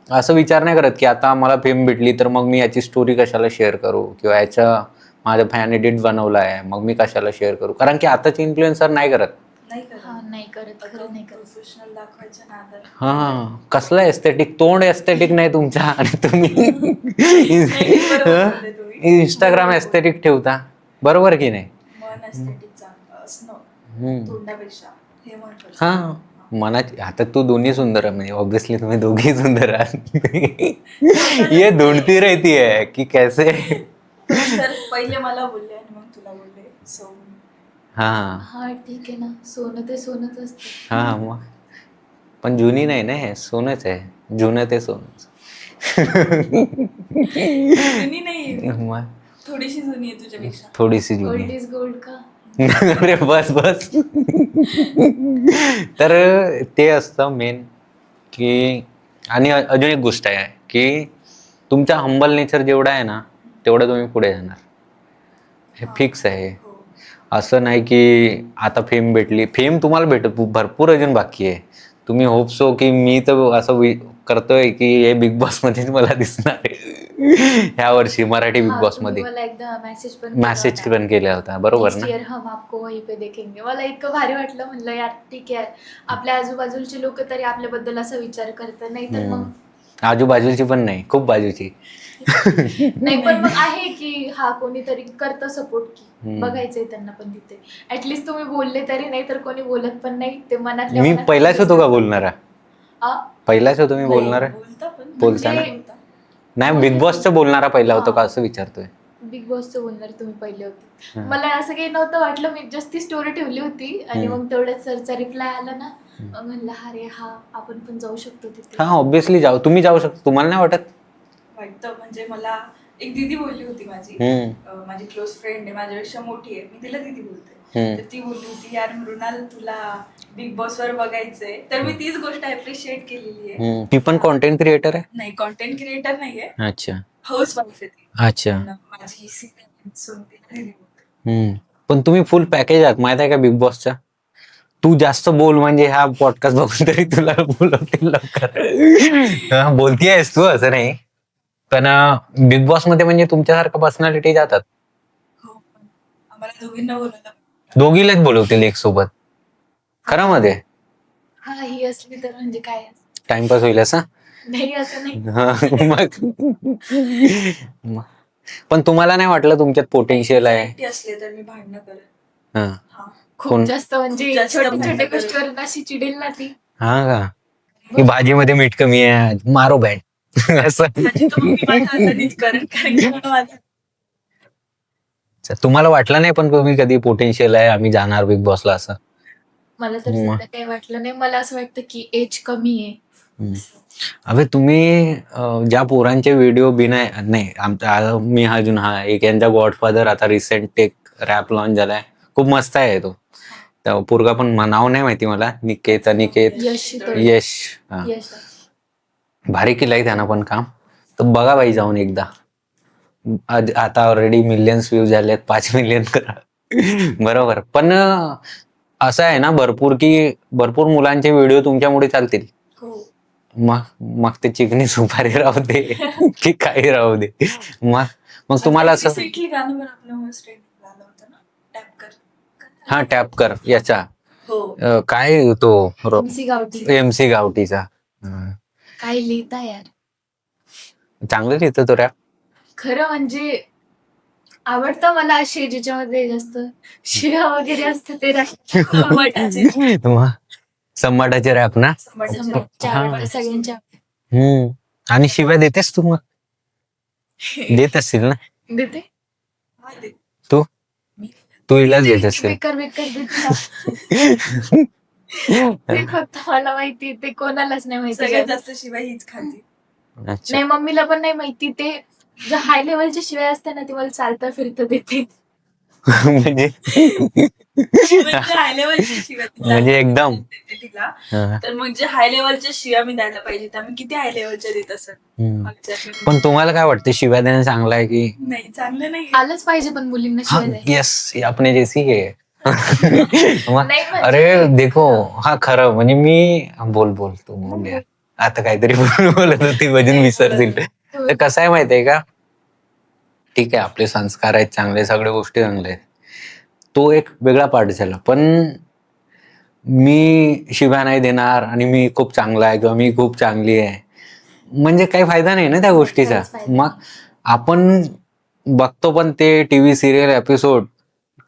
S2: असं विचार नाही करत की आता मला फेम भेटली तर मग मी याची स्टोरी कशाला शेअर करू, किंवा याचा माझा फॅन एडिट बनवला आहे मग मी कशाला शेअर करू. कारण की आताचे इन्फ्लुएन्सर नाही करत.
S1: नाही
S3: हा
S1: करत.
S3: नाही करत, खरं नाही करत.
S1: प्रोफेशनल दाखवायच्या नादात.
S2: हा, कसलं एस्थेटिक, तोंड एस्थेटिक नाही तुमच्या, आणि तुम्ही
S1: नाही, बरोबर बोलले तुम्ही.
S2: इंस्टाग्राम
S1: बरोबर
S2: एस्थेटिक ठेवता. बरोबर की नाही?
S1: मन एस्थेटिक चांगलं असणं
S2: हम्म.
S1: तोंडापेक्षा हे महत्वाचं.
S2: हा, मनाची. आता तू दोन्ही सुंदर आहे, म्हणजे ऑब्विसली तुम्ही दोघी सुंदर आहात. ये ढूंढती रहती है की कैसे.
S1: सर पहिले मला बोलले आणि मग तुला बोलले. सो
S2: हा
S3: हा ठीक आहे ना, सोनं ते सोनंच असतं.
S2: हा, मग पण जुनी नाही ना, हे सोनच आहे, जुनं ते सोनच.
S1: जुनी नाही,
S2: मग
S1: थोडीशी जुनी आहे तुझ्यापेक्षा.
S2: थोडीशी जुनी
S3: गोल्ड
S2: आहे.
S3: इज गोल्ड का?
S2: अरे बस बस. तर ते असतं मेन, की आणि अजून एक गोष्ट आहे की तुमचा हंबल नेचर जेवढा आहे ना तेवढं तुम्ही पुढे जाणार, हे
S1: हा.
S2: फिक्स आहे.
S1: हो.
S2: असं नाही की आता फेम भेटली, फेम तुम्हाला भेटत भरपूर अजून बाकी आहे. तुम्ही होप सो की मी तर असं करतोय की हे बिग बॉस मध्येच मला दिसणार आहे ह्या वर्षी मराठी बिग
S3: हा,
S2: बॉस
S3: तुम्ही
S2: मध्ये.
S3: मला एकदा मेसेज पण
S2: मेसेज पण केला होता, बरोबर
S3: नेक्स्ट
S2: ना?
S3: ईयर हम आपको वहीं पे देखेंगे. मला इतकं भारी वाटलं, म्हणलं यार ठीक आहे, आपल्या आजूबाजूचे लोक तरी आपल्याबद्दल असा विचार करतात, नाही तर मग
S2: आजूबाजूची पण नाही, खूप बाजूची.
S3: नाही, पण मग आहे की हा कोणीतरी करतं सपोर्ट, की
S2: हम्म.
S3: बघायचंय त्यांना पण तिथे. ऍटलीस्ट तुम्ही बोलले तरी, नाही तर कोणी बोलत पण नाही, ते मनातल्या
S2: मी
S3: मनात
S2: पहिलाच होतो का
S3: करतात.
S2: बोलणारा?
S3: आ?
S2: पहिलाच होतो मी
S1: हो,
S2: बोलणारा?
S1: बोलता पण
S2: बोलता
S3: ना?
S1: बोलता.
S2: नाही, बिग बॉसचं बोलणारा पहिला होतो का
S3: हा.
S2: असं विचारतोय.
S3: बिग बॉसचं बोलणार तुम्ही पहिले होते.
S2: हा.
S3: मला असं काही नव्हतं वाटलं, मी जस्ट ती स्टोरी ठेवली होती आणि
S2: हम्म.
S3: मग तेवढ्यात सरचा रिप्लाय आला ना, म्हणलं अरे हा, आपण पण जाऊ शकतो तिथे.
S2: हा, ऑब्विसली जाऊ, तुम्ही जाऊ शकता, तुम्हाला नाही वाटत?
S1: वाटतं. म्हणजे मला एक दीदी बोलली होती माझी, माझी क्लोज फ्रेंड आहे, माझ्यापेक्षा मोठी आहे, मी तिला दीदी बोलते. तर ती बोलली होती, यार मृणाल तुला बिग बॉस वर बघायचंय. तर मी तीच गोष्ट अप्रिशिएट केलेली आहे.
S2: ती पण कॉन्टेंट क्रिएटर आहे?
S1: नाही, कॉन्टेंट क्रिएटर नाहीये,
S2: अच्छा
S1: हाऊस वाईफ आहे ती.
S2: अच्छा.
S1: माझी सिनियर सून तिला दीदी बोलते.
S2: पण तुम्ही फुल पॅकेज आहात माहित आहे का बिग बॉसचा. तू जास्त बोल म्हणजे ह्या पॉडकास्ट बघून तरी तुला बोलवतील लवकर. बोलतीयस तू, असं नाही, पण बिग बॉस मध्ये म्हणजे तुमच्यासारखं पर्सनॅलिटी जातात.
S1: हो, पण आम्हाला दोघींना बोलवलं.
S2: दोघीलाच बोलवतील एक सोबत. खरं मध्ये
S3: हा, ही असली तर म्हणजे काय,
S2: टाइमपास होईल असं.
S3: नाही असं नाही.
S2: मग पण तुम्हाला नाही वाटलं तुमच्यात पोटेन्शियल आहे?
S1: एकटी असले तर मी भांडणं करत.
S2: हा
S1: हा.
S3: खूप जास्त म्हणजे
S1: खूप जास्त
S3: छोट्या
S1: भांडणं
S3: छोट्या
S1: करत.
S3: गोष्टीवर अशी चिडेल ना ती.
S2: हा का, की भाजीमध्ये मीठ कमी आहे, मारो बॅट. असं
S1: माझी तर मग मी माझ्या हातानेच करेन, कारण की मला माझ्या
S2: तुम्हाला वाटलं नाही पण तुम्ही कधी पोटेन्शियल आहे आम्ही जाणार बिग बॉसला असं?
S3: मला तर सध्या काही वाटलं नाही. मला असं वाटतं की एज कमी आहे.
S2: अबे तुम्ही ज्या पोरांचे व्हिडिओ नाही आमचा मी अजून हा एक यांचा गॉडफादर आता रिसेंट एक रॅप लॉन्च झालाय, खूप मस्त आहे तो. त्या पोरगा पण नाव नाही माहिती मला, निकेत
S3: यश
S2: यश. हा,
S3: यश
S2: भारी केलंय त्यानं पण काम. तर बघा बाई जाऊन एकदा. आता ऑलरेडी मिलियन्स व्ह्यूज झालेत, 5 मिलियन करा. बरोबर. पण असं आहे ना भरपूर मुलांचे व्हिडिओ तुमच्यामुळे चालतील.
S1: हो.
S2: मग ते चिकनी सुपारी राहू दे की काही राहू दे, मग तुम्हाला असं.
S1: सिटली गाणं पण आपल्यामुळे ट्रेंडिंग झालं होतं ना, टॅप कर.
S2: हा, टॅप कर याचा.
S1: हो.
S2: काय तो
S3: MC
S2: गावठीचा.
S3: काय लिहिता यार,
S2: चांगलं लिहितो तो रॅप.
S3: खरं म्हणजे आवडतं मला अशी ज्याच्यामध्ये जास्त शिव्या वगैरे असतं ते
S2: सम्राटाचे रॅप ना.
S3: सगळ्यांच्या.
S2: आणि शिव्या देतेस तू? मग देत असतील ना.
S3: देते
S2: तू इलाच देत असेल.
S3: बेकार देते ते फक्त मला माहिती, ते कोणालाच नाही माहिती.
S1: सगळ्यात जास्त शिवाय हीच खाते.
S3: नाही, मम्मीला पण नाही माहिती. ते जे हाय लेवलच्या शिवाय असते ना, ती मला चालता फिरता देते.
S2: म्हणजे
S1: हाय लेवलच्या शिव्या ती
S2: म्हणजे एकदम
S1: देते तिला.
S2: हा.
S1: तर म्हणजे हाय लेवलच्या शिव्या मी द्यायला पाहिजे, त्यामुळे किती हाय लेवलच्या देत असत.
S2: पण तुम्हाला काय वाटतं, शिव्या देणं चांगलं आहे की?
S1: नाही, चांगलं नाही.
S3: आलंच पाहिजे पण मुलींना शिवाय द्यायला.
S2: यस, अपने जैसी है.
S3: नाही म्हणजे
S2: अरे देखो, हा खरं म्हणजे मी बोल तू बोल यार. आता काहीतरी बोलत होती भजन विसरतील. तर कसं आहे माहितीये का, ठीक आहे आपले संस्कार आहेत चांगले, सगळ्या गोष्टी चांगल्या आहेत, तो एक वेगळा पार्ट झाला. पण मी शिव्या नाही देणार आणि मी खूप चांगला आहे किंवा मी खूप चांगली आहे, म्हणजे काही फायदा नाही ना त्या गोष्टीचा.
S3: काहीच फायदा
S2: मग आपण बघतो पण ते टीव्ही सिरियल एपिसोड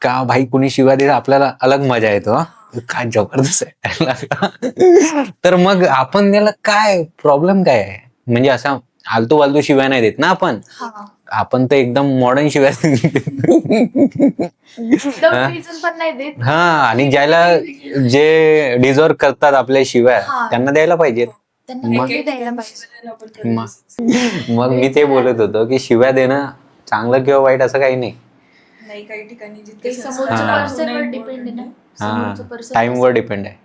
S2: का भाई, कुणी शिव्या देत आपल्याला अलग मजा येतो. हा, काय जबरदस्त आहे. तर मग आपण त्याला काय प्रॉब्लेम काय आहे, म्हणजे असा आलतू फालतू शिव्या नाही देत ना आपण.
S3: हा.
S2: आपण तर एकदम मॉडर्न शिव्या
S3: Without reason पण नाही देत.
S2: हा, आणि ज्याला जे डिझर्व करतात आपल्या शिव्या,
S3: हा.
S2: त्यांना द्यायला पाहिजेत.
S3: त्यांना
S2: मग-
S3: मुली द्यायला पाहिजे.
S2: मग मी ते बोलत होतो की शिव्या देणं चांगलं किंवा वाईट असं काही नाही.
S1: नाही, काही ठिकाणी जितके
S3: ते
S1: संस्कार
S3: समोरच्या
S2: हा.
S3: पर्सनवर
S1: दाखवणं
S3: डिपेंड आहे ना.
S2: हा,
S3: समोरचं person
S2: टाइमवर
S3: कसं-
S2: डिपेंड आहे.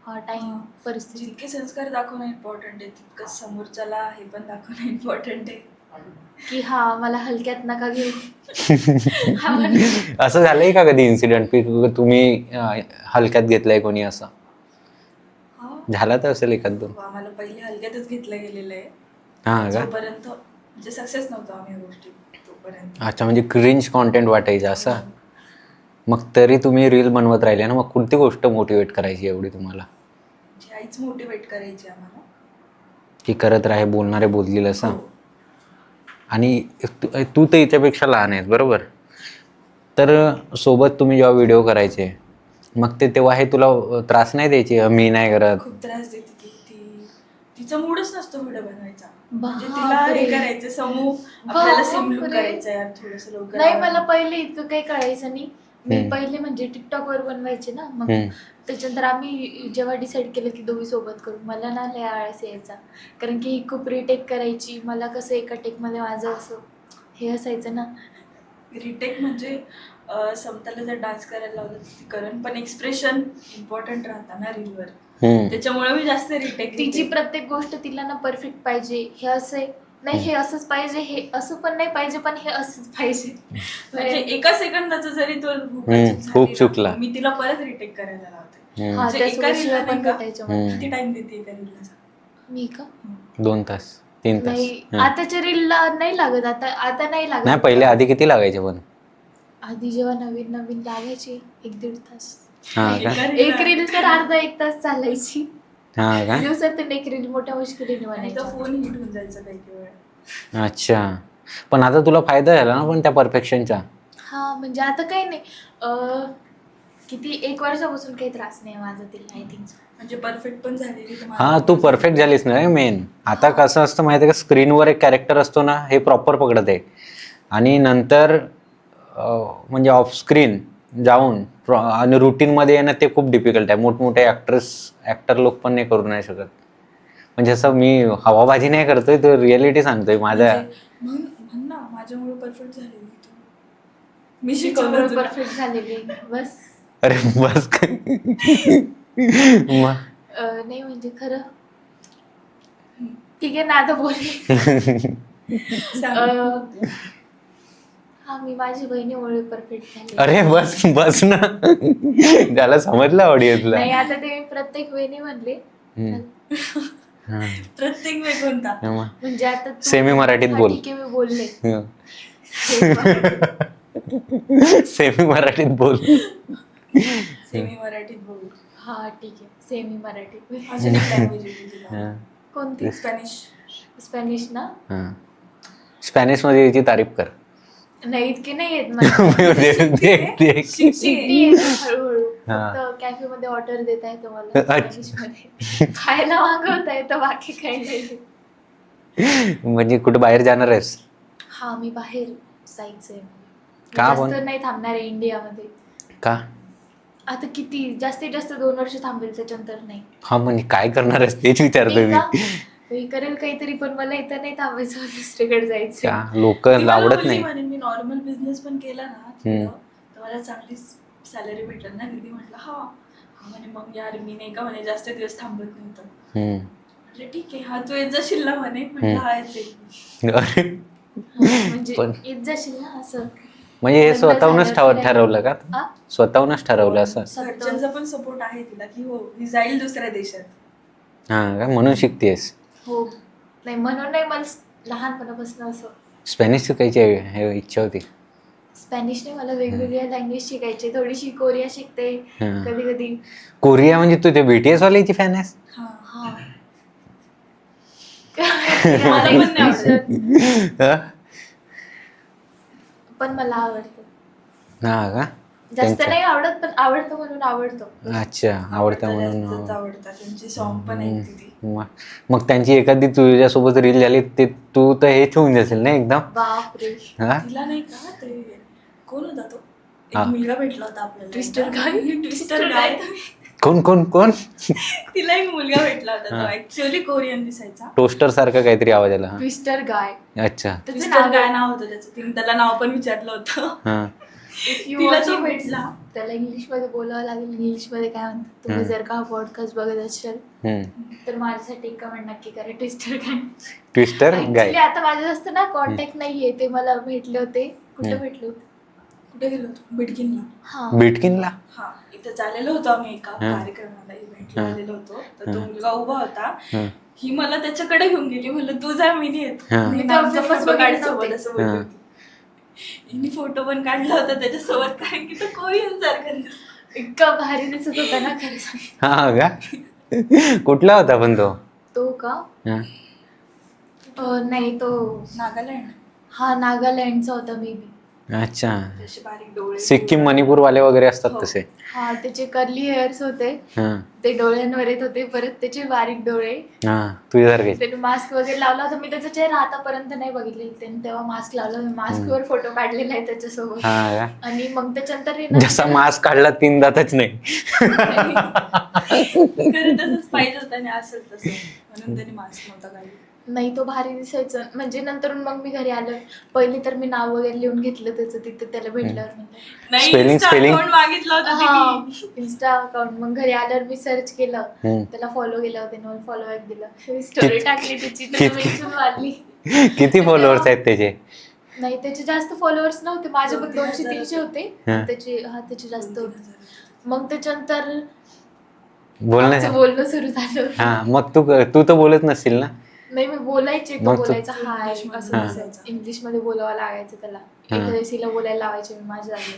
S3: हा, टाइम, परिस्थिती.
S1: जितके संस्कार दाखवणं इम्पॉर्टंट आहे, तितकं समोरच्याला हे पण दाखवणं इम्पॉर्टंट आहे.
S3: की हा मला हलक्यात नका घेऊ. हा म्हणे.
S2: असं झालंय का कधी इन्सिडेंट की तुम्ही हलक्यात घेतलंय कोणी, असं
S1: हा,
S2: झाला तर असेल एखाद दोन?
S1: आम्हाला पहिले हलक्यातच घेतलं गेलेलं आहे.
S2: हा का?
S1: जोपर्यंत म्हणजे सक्सेस नव्हतो आम्ही या गोष्टीत तोपर्यंत.
S2: अच्छा, म्हणजे क्रिंज कॉन्टेंट वाटायचं असं. मग तरी तुम्ही रील बनवत राहिले ना, मग कोणती गोष्ट मोटिवेट करायची एवढी तुम्हाला
S1: जी आईच मोटिवेट करायची आम्हाला.
S2: की करत राहे, बोलणारे बोलतील असं?
S1: हो.
S2: आणि तू तर याच्यापेक्षा लहान आहेस बरोबर, तर सोबत तुम्ही जेव्हा व्हिडिओ करायचे मग ते तेव्हा हे तुला त्रास नाही द्यायची, मी नाही करत?
S1: खूप त्रास देते तिचा मूडच नसतो व्हिडिओ बनवायचा. म्हणजे
S3: बापरे.
S1: तिला हे करायचं समूह आपल्याला सेम लुक
S3: बापरे.
S1: करायचं यार, थोडस लवकर
S3: नाही,
S1: आवाज.
S3: मला पहिले इतकं काही कळायचं नाही. मी
S2: हम्म.
S3: पहिले म्हणजे टिकटॉक वर बनवायचे ना, मग
S2: हम्म.
S3: त्याच्यानंतर आम्ही जेव्हा डिसाईड केलं की दोघी सोबत करू, मला ना लय आळस यायचा, कारण की ही खूप रिटेक करायची. मला कसं एका टेकमध्ये माझं असं हे असायचं ना.
S1: रिटेक म्हणजे समताला जर डान्स करायला लावलं तर ती करण, पण एक्सप्रेशन इम्पॉर्टंट राहतात ना रीलवर, त्याच्यामुळे मी जास्त रिटेक.
S3: तिची प्रत्येक गोष्ट तिला ना परफेक्ट पाहिजे. हे असं आहे नाही, हे असंच पाहिजे, हे असं पण नाही पाहिजे, पण हे असंच पाहिजे.
S1: म्हणजे एका सेकंदाचा जरी तो
S2: खूप चुकला.
S1: मी तिला परत रिटेक करायला लावते.
S3: हा,
S1: म्हणजे
S3: त्यासोबत
S1: एका
S3: शिवाय
S1: रीलला
S3: पण
S1: नाही का?
S3: भेटायच्या मला.
S1: किती टाइम देते एका रीलला?
S3: मी का
S2: 2 तास 3 तास?
S3: नाही, आताच्या रीलला नाही लागत. आता नाही लागत.
S2: नाही, पहिले आधी किती लागायचे पण?
S3: आधी जेव्हा नवीन नवीन लागायची 1-1.5 तास.
S2: हा का?
S1: एका
S3: एक
S1: रीलला-
S3: रील तर अर्धा 1 तास चालायची.
S2: हा का?
S3: दिवसातून एक रील मोठ्या मुश्किलीने
S1: आणि
S3: बनायची.
S1: तो फोन हिट होऊन जायचा काही वेळ.
S2: अच्छा, पण आता तुला फायदा झाला ना पण त्या परफेक्शनचा?
S3: हा, म्हणजे आता काही नाही. किती 1 वर्षापासून काही त्रास नाही माझा तिला, आय थिंक.
S1: म्हणजे परफेक्ट पण झालेली तुम्हाला.
S2: हा, तू परफेक्ट झालीस ना मेन. आता कसं असतं माहिती आहे का, स्क्रीनवर एक कॅरेक्टर असतो ना, हे प्रॉपर पकडत आहे, आणि नंतर म्हणजे ऑफ स्क्रीन जाऊन आणि रुटीनमध्ये येणं ते खूप डिफिकल्ट आहे. मोठमोठे ॲक्टर लोक पण नाही करू नाही शकत. म्हणजे असं मी हवाबाजी नाही करतोय, तर रिअलिटी सांगतोय माझ्या.
S1: म्हण ना, माझ्यामुळे परफेक्ट झालेली तू. मी शिकवलं तुला.
S3: परफेक्ट झालेली बस.
S2: अरे बस. मग
S3: नाही म्हणजे खरं ठीक आहे ना, आता बोलले.
S1: सांग.
S3: हा, मी माझी बहिणीमुळे परफेक्ट झाले.
S2: अरे बस ना. त्याला समजलं ऑडियन्सला.
S3: नाही, आता ते मी प्रत्येक वेळी म्हणले.
S1: प्रत्येक वेळ कोणता?
S3: म्हणजे आता
S2: सेमी मराठीत बोल.
S3: ठीक आहे, मी बोलले.
S2: सेमी मराठीत बोल.
S1: सेमी मराठीत बोल.
S3: हा, ठीक आहे, सेमी मराठीत.
S1: अजून एक लँग्वेज येते तुला?
S3: कोणती?
S1: स्पॅनिश.
S3: स्पॅनिश ना?
S2: स्पॅनिश मध्ये याची तारीफ कर.
S3: नाही, इतकी नाही येत मला. हळूहळू. फक्त कॅफे मध्ये ऑर्डर देता येतो मला स्पॅनिश मध्ये. खायला मागवता येतं, बाकी काही नाही.
S2: म्हणजे कुठे बाहेर जाणार आहेस?
S3: हा, मी बाहेर जायचंय.
S2: का
S3: जास्त
S2: पण?
S3: नाही थांबणार आहे इंडियामध्ये.
S2: का?
S3: आता किती जास्तीत जास्त 2 वर्ष थांबेल, त्याच्यानंतर नाही.
S2: हा, म्हणजे काय करणार आहेस तेच विचारतोय मी.
S3: मी करेल काहीतरी, पण मला इथं नाही थांबायचं, दुसरीकडे जायचं.
S2: लोक आवडत नाही.
S1: मी नॉर्मल बिझनेस पण केला ना थोडं, तर मला चांगली सॅलरी भेटलं ना निधी, म्हटलं हा हा म्हणे मग यार मी नाही का म्हणे जास्त दिवस थांबत नव्हतं.
S2: हम्म.
S1: म्हटलं ठीक आहे, हा तू येत जाशील ना म्हणे. म्हटलं हा येते.
S2: अरे,
S3: म्हणजे
S2: पण
S3: येत जाशील ना असं.
S2: म्हणजे हे
S3: लग्न
S2: स्वतःहूनच
S3: झाल्यावर फिरायला.
S2: ठरवलं का?
S3: हा?
S2: स्वतःहूनच ठरवलं असं?
S1: घरच्यांचा पण सपोर्ट आहे तिला की हो ही जाईल दुसऱ्या देशात.
S2: हा का, म्हणून शिकतेस?
S3: हो. नाही म्हणून नाही, मला लहानपणापासून असं
S2: स्पॅनिश शिकायची इच्छा होती?
S3: स्पॅनिश नाही, मला वेगवेगळ्या लँग्वेज शिकायचे. थोडीशी कोरिया शिकते
S2: हा.
S3: कधी कधी.
S2: कोरिया म्हणजे तू ते BTS वाल्याची फॅन आहेस?
S1: हा
S3: हा.
S1: मला पण नाही आवडत.
S2: हा
S3: पण मला आवडतं.
S2: का?
S3: जास्त
S2: त्यांच्या
S3: नाही आवडत, पण आवडतं म्हणून आवडतं.
S2: अच्छा, आवडतं म्हणून.
S1: जास्तच आवडतात त्यांचे सॉन्ग पण ऐकते ती.
S2: मग त्यांची एखादी तुझ्यासोबत रील झाली ते तू तर हेच होऊन जाशील ना एकदम?
S3: बापरे.
S2: हा?
S1: तिला नाही का ते कोण होता तो, एक
S2: हा.
S1: मुलगा भेटला होता आपल्याला
S3: ट्विस्टर
S1: एकदा.
S3: गाय.
S1: ट्विस्टर गाय.
S2: कोण कोण कोण?
S1: तिला एक मुलगा भेटला होता,
S2: हा.
S1: तो ऍक्च्युअली कोरियन दिसायचा.
S2: टोस्टर सारखा काहीतरी आवाज आला.
S3: ट्विस्टर गाय.
S2: अच्छा.
S3: त्याचं
S1: ट्विस्टर
S3: नाव
S1: गाय नाव होतं त्याचं. तिने त्याला नाव पण विचारलं होतं.
S2: हा.
S1: तिला तो भेटला.
S3: त्याला इंग्लिश मध्ये बोलावं लागेल. इंग्लिश मध्ये काय म्हणतात, तुम्ही जर का पॉडकास्ट बघत असाल तर माझ्यासाठी कमेंट नक्की करा, ट्विस्टर गाय.
S2: ट्विस्टर गाय.
S3: ऍक्च्युली आता माझं जास्त ना कॉन्टॅक्ट नाहीये. ते मला भेटले होते. कुठे भेटले होते?
S1: कुठे गेलो होतो? बिडकिनला.
S3: हा.
S2: बिटकिनला?
S1: हा, इथं चाललेलो होतो आम्ही एका कार्यक्रमाला, इव्हेंटला आलेलो होतो. तर तो मुलगा उभा होता. ही मला त्याच्याकडे घेऊन गेली. म्हणलं तू जा, मी नाही येत. मी
S3: तर
S1: आमचा
S3: फोटोच
S1: फोटो काढ
S3: बघितले
S1: सोबत
S3: नव्हते.
S1: असं बोलली होती. हिने फोटो पण काढला होता त्याच्यासोबत, कारण की तो कोरियन सारखा दिसतो.
S3: इतका भारी दिसत होता ना खरं सांग.
S2: हा का? कुठला होता पण तो?
S3: तो का?
S2: हा.
S3: नाही तो
S1: नागालँड.
S3: हा नागालँडचा होता मे बी.
S2: अच्छा.
S1: त्याचे बारीक डोळे.
S2: सिक्कीम मणिपूर वाले वगैरे असतात
S1: हो.
S2: तसे.
S3: हा, त्याचे कर्ली हेअर्स होते.
S2: हा.
S3: ते डोळ्यांवर येत होते. परत त्याचे बारीक डोळे.
S2: हा, तुझ्यासारखे.
S3: त्याने मास्क वगैरे लावला होता. मी त्याचा चेहरा आतापर्यंत नाही बघितलेला. त्याने तेव्हा मास्क लावला. मी मास्कवर फोटो काढलेला आहे त्याच्यासोबत.
S2: हा का?
S3: आणि मग त्याच्यानंतर
S2: जसा मास्क काढला 3 दातच नाही.
S1: खरं तसंच पाहिजे होतं आणि असेल तसं, म्हणून त्याने मास्क नव्हता काढला.
S3: नाही, तो भारी दिसायचं. म्हणजे नंतर मग मी घरी आलं. पहिली तर मी नाव वगैरे लिहून घेतलं त्याचं तिथे त्याला भेटल्यावर.
S1: नाही,
S2: Spelling,
S1: Insta
S2: spelling.
S1: account मागितलं होतं तिने.
S3: Insta account. मग घरी आल्यावर मी सर्च केलं. त्याला फॉलो केलं. त्याने मला फॉलो बॅक दिलं. स्टोरी टाकली त्याची, त्याला मेन्शन मारली.
S2: किती फॉलोअर्स आहेत त्याचे?
S3: नाही, त्याचे जास्त फॉलोअर्स नव्हते. माझे पण 200-300 होते. त्याचे जास्त होते. मग त्याच्यानंतर आमचं बोलणं सुरू झालं.
S2: हा, मग तू तर बोलत नसशील ना?
S3: नाही, मी बोलायचे. तो
S2: मग तू-
S3: बोलायचा हाय असं
S2: हा.
S3: दिसायचं. इंग्लिश मध्ये बोलावं लागायचं त्याला. एखाद्या सीला बोलायला लावायचे मी माझ्या जागी.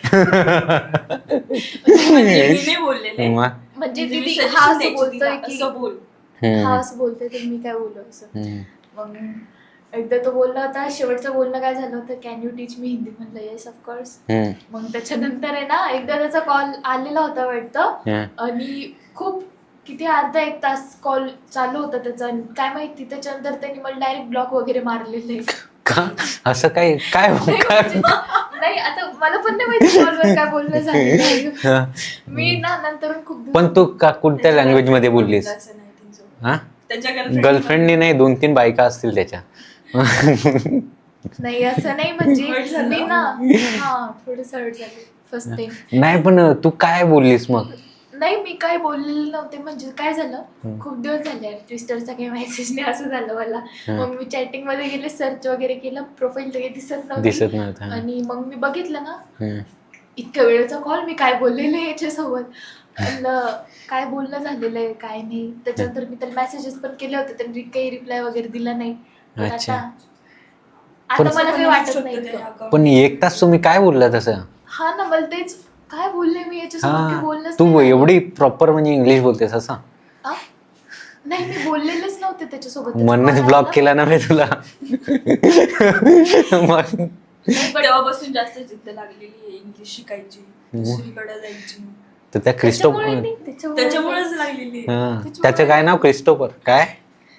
S1: म्हणजे मी नाही बोललेले.
S2: मग?
S3: म्हणजे
S1: म्हणजे मी
S3: दीदी
S1: suggestion
S3: हा असं
S1: द्यायची
S3: बोलतोय
S1: तिला,
S3: की
S1: असं बोल.
S3: हा असं बोलतोय तर मी काय बोलू असं. मग एकदा तो बोलला होता. शेवटचं बोलणं काय झालं होतं, can you teach me Hindi? म्हणलं येस ऑफकोर्स. मग त्याच्यानंतर आहे ना, एकदा त्याचा कॉल आलेला होता वाटतं. आणि खूप किती अर्धा 1 तास कॉल चालू होता त्याचा. काय माहिती त्याच्यानंतर त्यांनी मला डायरेक्ट ब्लॉक वगैरे मारलेले.
S2: का? असं काय काय
S3: नाही, आता मला पण नाही माहिती कॉलवर काय बोलणं झालं. मी ना नंतर खूप
S2: पण तू कोणत्या लँग्वेज मध्ये बोललीस?
S1: असं नाही तिचं.
S2: हा,
S1: त्याच्या
S2: गर्लफ्रेंडने नाही, 2-3 बायका असतील त्याच्या.
S3: नाही, असं नाही. म्हणजे
S1: Hurt झालं.
S3: मी ना थोडंसं हर्ट झाले फर्स्ट टाइम.
S2: नाही, पण तू काय बोललीस मग?
S3: नाही, मी काय बोललेले नव्हते. म्हणजे काय झालं, खूप दिवस झाले ट्विस्टरचा काही मेसेज नाही असं झालं मला. मग मी चॅटिंग मध्ये गेले, सर्च वगैरे केलं, प्रोफाईल काही दिसत नव्हती. आणि मग मी बघितलं ना, इतक्या वेळेचा कॉल मी काय बोललेलं आहे याच्यासोबत, काय बोलणं झालेलं आहे काय नाही. त्याच्यानंतर मी त्याला मेसेजेस पण केले होते, त्यांनी काही रिप्लाय वगैरे दिला नाही. पण आता मला काही वाटत नाही.
S2: पण 1 तास तुम्ही काय बोलला तसं?
S3: हा ना, मला तेच काय बोलले मी याच्यासोबत बोलणंच
S2: तू
S3: नाही.
S2: एवढी प्रॉपर म्हणजे इंग्लिश बोलतेस असं?
S3: नाही, मी बोललेलेच नव्हते त्याच्यासोबत.
S2: म्हणूनच ब्लॉक केला ना मी तुला.
S1: तेव्हापासून जास्त जिद्द लागलेली आहे इंग्लिश शिकायची, दुसरीकडे जायची.
S2: तर त्या
S1: त्याच्यामुळेच लागलेली आहे.
S2: त्याचं काय नाव? क्रिस्टोफर काय?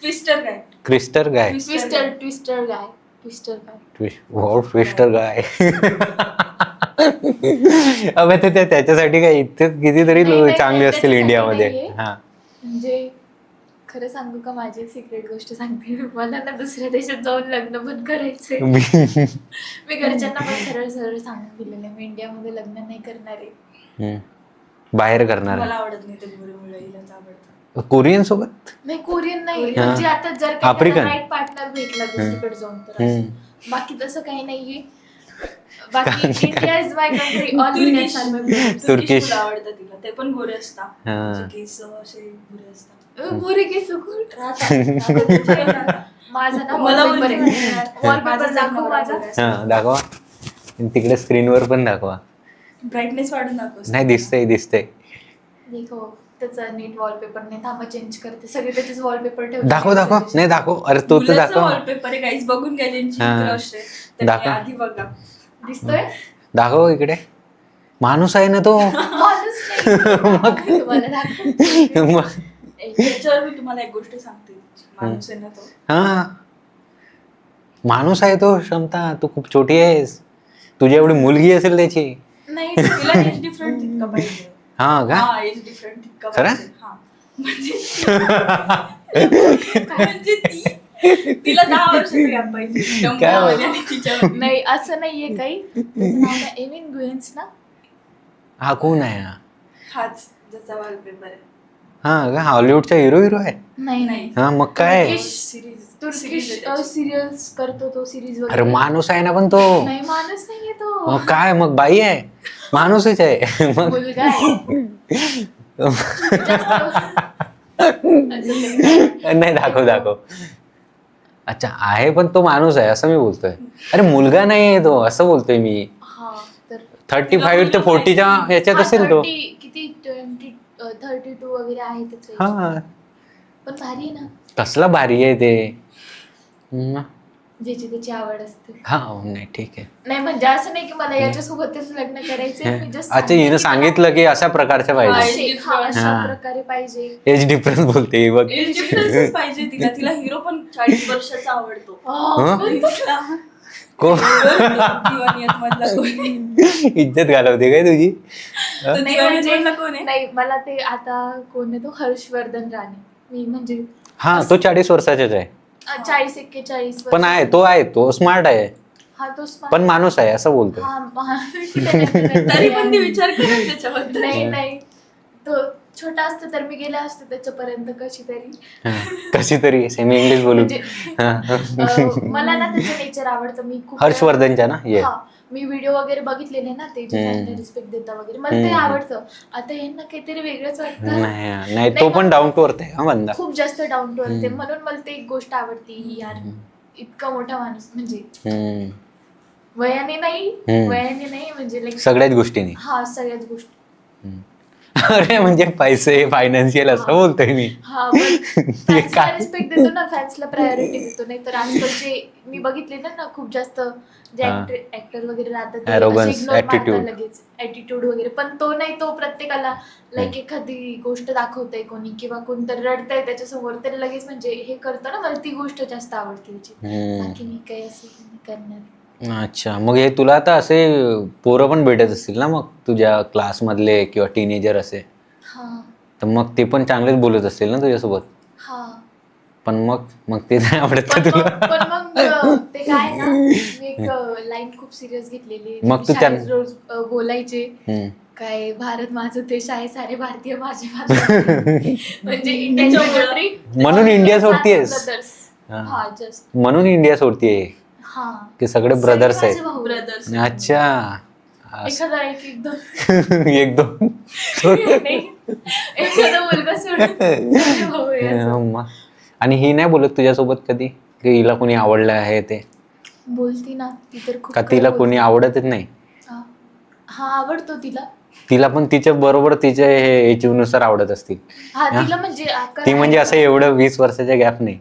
S1: ट्विस्टर गाय.
S2: क्रिस्टर गाय.
S3: ट्विस्टर गाय.
S2: ट्विस्टर गाय. अबे ते त्याच्यासाठी काय इथे कितीतरी चांगले असतील इंडियामध्ये.
S3: म्हणजे खरं सांगू का, माझी एक सिक्रेट गोष्ट सांगते. मला ना दुसऱ्या देशात जाऊन लग्न पण करायचंय. मी घरच्यांना पण सरळ सरळ सांगून दिलेलं आहे, मी इंडियामध्ये लग्न नाही करणार आहे.
S2: बाहेर करणार
S1: मला आवडत नाही ते गोरे हिलाच आवडतं.
S2: कोरियन सोबत
S3: नाही कोरियन नाही,
S1: हा.
S3: म्हणजे आता जर का
S2: आफ्रिकन.
S3: राईट पार्टनर भेटला दुसरीकडे जाऊन तर असं. बाकी तसं काही नाहीये. बाकी India is my country, all Indians are my
S2: Turkish.
S1: Turkish आवडतं तिला, ते पण गोरे असतात.
S2: हा.
S1: म्हणजे केस असे गोरे असतात.
S3: गोरे केस कुठं
S1: राहतात.
S3: माझा ना
S1: मला
S3: wallpaper आहे.
S1: माझा
S3: Wallpaper दाखव माझा.
S2: हा दाखवा, तिकडे स्क्रीनवर पण दाखवा.
S1: ब्राईटनेस वाढून दाखव.
S2: नाही दिसतंय
S3: देखो त्याचा नीट वॉलपेपर नाही, थांबा चेंज करते. सगळे त्याचेच वॉलपेपर ठेवले.
S2: दाखव नाही दाखव, अरे तो तर दाखव.
S1: वॉलपेपर आहे गाईज, बघून घ्या ज्यांची
S2: हा.
S1: क्रश आहे तर
S2: दाखव.
S1: ते आधी बघा.
S3: दिसतोय
S2: दाखव इकडे, माणूस आहे ना तो.
S3: माणूस नाही. तुम्हाला दाखवते.
S2: मग
S1: त्याच्यावर मी तुम्हाला एक गोष्ट सांगते, माणूस आहे ना तो.
S2: हा माणूस आहे तो. क्षमता, तू खूप छोटी आहेस, तुझी एवढी मुलगी असेल त्याची.
S3: नाही
S1: तिला एज डिफरंट तितका पाहिजे.
S2: हा का?
S1: हा, एज डिफरंट तितका
S2: खरं?
S1: पाहिजे. हा. म्हणजे तिला 10 वर्षाचा गॅप पाहिजे.
S2: काय
S1: टम्पामध्ये आणि तिच्यामध्ये.
S3: नाही असं नाहीये काही. त्याचं नाव काय, एमिन गुएन्स ना.
S2: हा कोण आहे हा?
S1: हाच ज्याचा वॉलपेपर आहे.
S2: हा का, हॉलिवूडचा हिरो आहे?
S3: नाही नाही
S2: हा मग काय?
S3: तुर्किश सिरियल्स करतो तो, सिरीज
S2: अरे
S3: वगैरे.
S2: माणूस आहे ना पण तो.
S3: नाही माणूस नाहीये तो,
S2: मग काय, मग बाई आहे, माणूसच आहे मग.
S3: मुलगा आहे.
S2: नाही दाखव. अच्छा आहे, पण तो माणूस आहे असं मी बोलतोय. अरे मुलगा नाही आहे तो, असं बोलतोय मी.
S3: हा तर
S2: 35 ते 40च्या याच्यात असेल तो.
S3: किती 32 वगैरे आहे त्याचं.
S2: हा
S3: पण भारी आहे ना,
S2: कसला भारी आहे ते. हम्म.
S3: ज्याची त्याची आवड असते.
S2: हा नाही ठीक आहे.
S3: नाही म्हणजे असं नाही की मला याच्यासोबतच लग्न करायचंय. मी just
S2: अच्छा हिनं सांगितलं की अशा प्रकारच्या पाहिजे.
S3: अशा
S2: हा.
S3: प्रकारे पाहिजे.
S2: एज डिफरन्स बोलते बघ.
S1: एज डिफरन्सच पाहिजे तिला. तिला हिरो पण 40 वर्षाचा आवडतो. तिला
S2: को
S1: दिवानियतमधला कोण?
S2: इज्जत घालवते काय तुझी?
S1: तो
S3: नाही
S1: दिवानियतमधला कोण आहे?
S3: नाही मला ते आता कोण आहे तो, हर्षवर्धन राणे. मी म्हणजे
S2: हा तो 40 वर्षाचाच आहे,
S3: 40-41
S2: पण आहे तो स्मार्ट आहे,
S3: हा तो smart.
S2: पण माणूस आहे असं बोलतोय.
S1: तरी पण ती विचार करेल त्याच्याबद्दल.
S3: नाही तो छोटा असतो तर मी गेले असते त्याच्यापर्यंत
S2: कशी तरी सेमी इंग्लिश बोलू.
S3: म्हणजे मला ना त्याचं नेचर आवडतं. मी खूप
S2: हर्षवर्धनच्या ना ये.
S3: हा, मी व्हिडिओ वगैरे बघितलेले ना ते, जे रिस्पेक्ट देता वगैरे, मला ते आवडतं. आता यांना काहीतरी वेगळंच वाटतं.
S2: नाही तो पण डाऊन टू अर्थ आहे हा बंदा.
S3: खूप जास्त डाऊन टू अर्थ, म्हणून मला ते एक गोष्ट आवडते ही, यार इतका मोठा माणूस म्हणजे वयाने नाही म्हणजे लाईक
S2: सगळ्याच गोष्टींनी.
S3: हा सगळ्याच गोष्टी.
S2: अरे म्हणजे पैसे फायनान्शियल असं बोलतोय मी.
S3: हा फॅन्सला रिस्पेक्ट देतो ना, फॅन्सला प्रायोरिटी देतो. नाही तर आजकालचे मी बघितले ना खूप जास्त जे ऍक्टर वगैरे राहतात
S2: Arrogance, attitude.
S3: लगेच ऍटिट्यूड वगैरे. पण तो नाही, तो प्रत्येकाला लाईक एखादी गोष्ट दाखवतंय कोणी किंवा कोणतरी रडतंय त्याच्यासमोर, तर लगेच म्हणजे हे करतो ना. मला ती गोष्ट जास्त आवडते त्याची. बाकी मी काही असं करणार.
S2: अच्छा मग हे तुला आता असे पोरं पण भेटत असतील ना मग तुझ्या क्लासमधले किंवा टीनेजर असे,
S3: हा
S2: तर मग ते पण चांगलेच बोलत असतील ना तुझ्यासोबत.
S3: हा
S2: पण मग ते नाही आवडत का तुला?
S3: पण मग ते काय ना, मी एक लाईन खूप सिरियस घेतलेली.
S2: मग तू
S3: शाळेत रोज बोलायचे काय, भारत माझं देश आहे, सारे भारतीय माझे म्हणजे इंडियाची कंट्री,
S2: म्हणून इंडिया सोडतीयस.
S3: हा जस्ट
S2: म्हणून इंडिया सोडतीये
S3: हा,
S2: की सगळे ब्रदर्स आहेत.
S1: ब्रदर्स.
S2: अच्छा
S3: एखादा एक दोन
S2: एक दोन
S3: एखादा मुलगा सोडून भाऊ आहे असं.
S2: मग आणि ही नाही बोलत तुझ्यासोबत कधी की हिला कोणी आवडलं आहे ते?
S3: बोलती ना ती तर खूप
S2: का तिला कोणी आवडतच नाही?
S3: हा आवडतो तिला.
S2: तिला पण तिच्या बरोबर तिच्या हे एजनुसार आवडत असतील.
S3: हा तिला म्हणजे
S2: ती म्हणजे असं एवढं 20 वर्षाच्या गॅप नाही.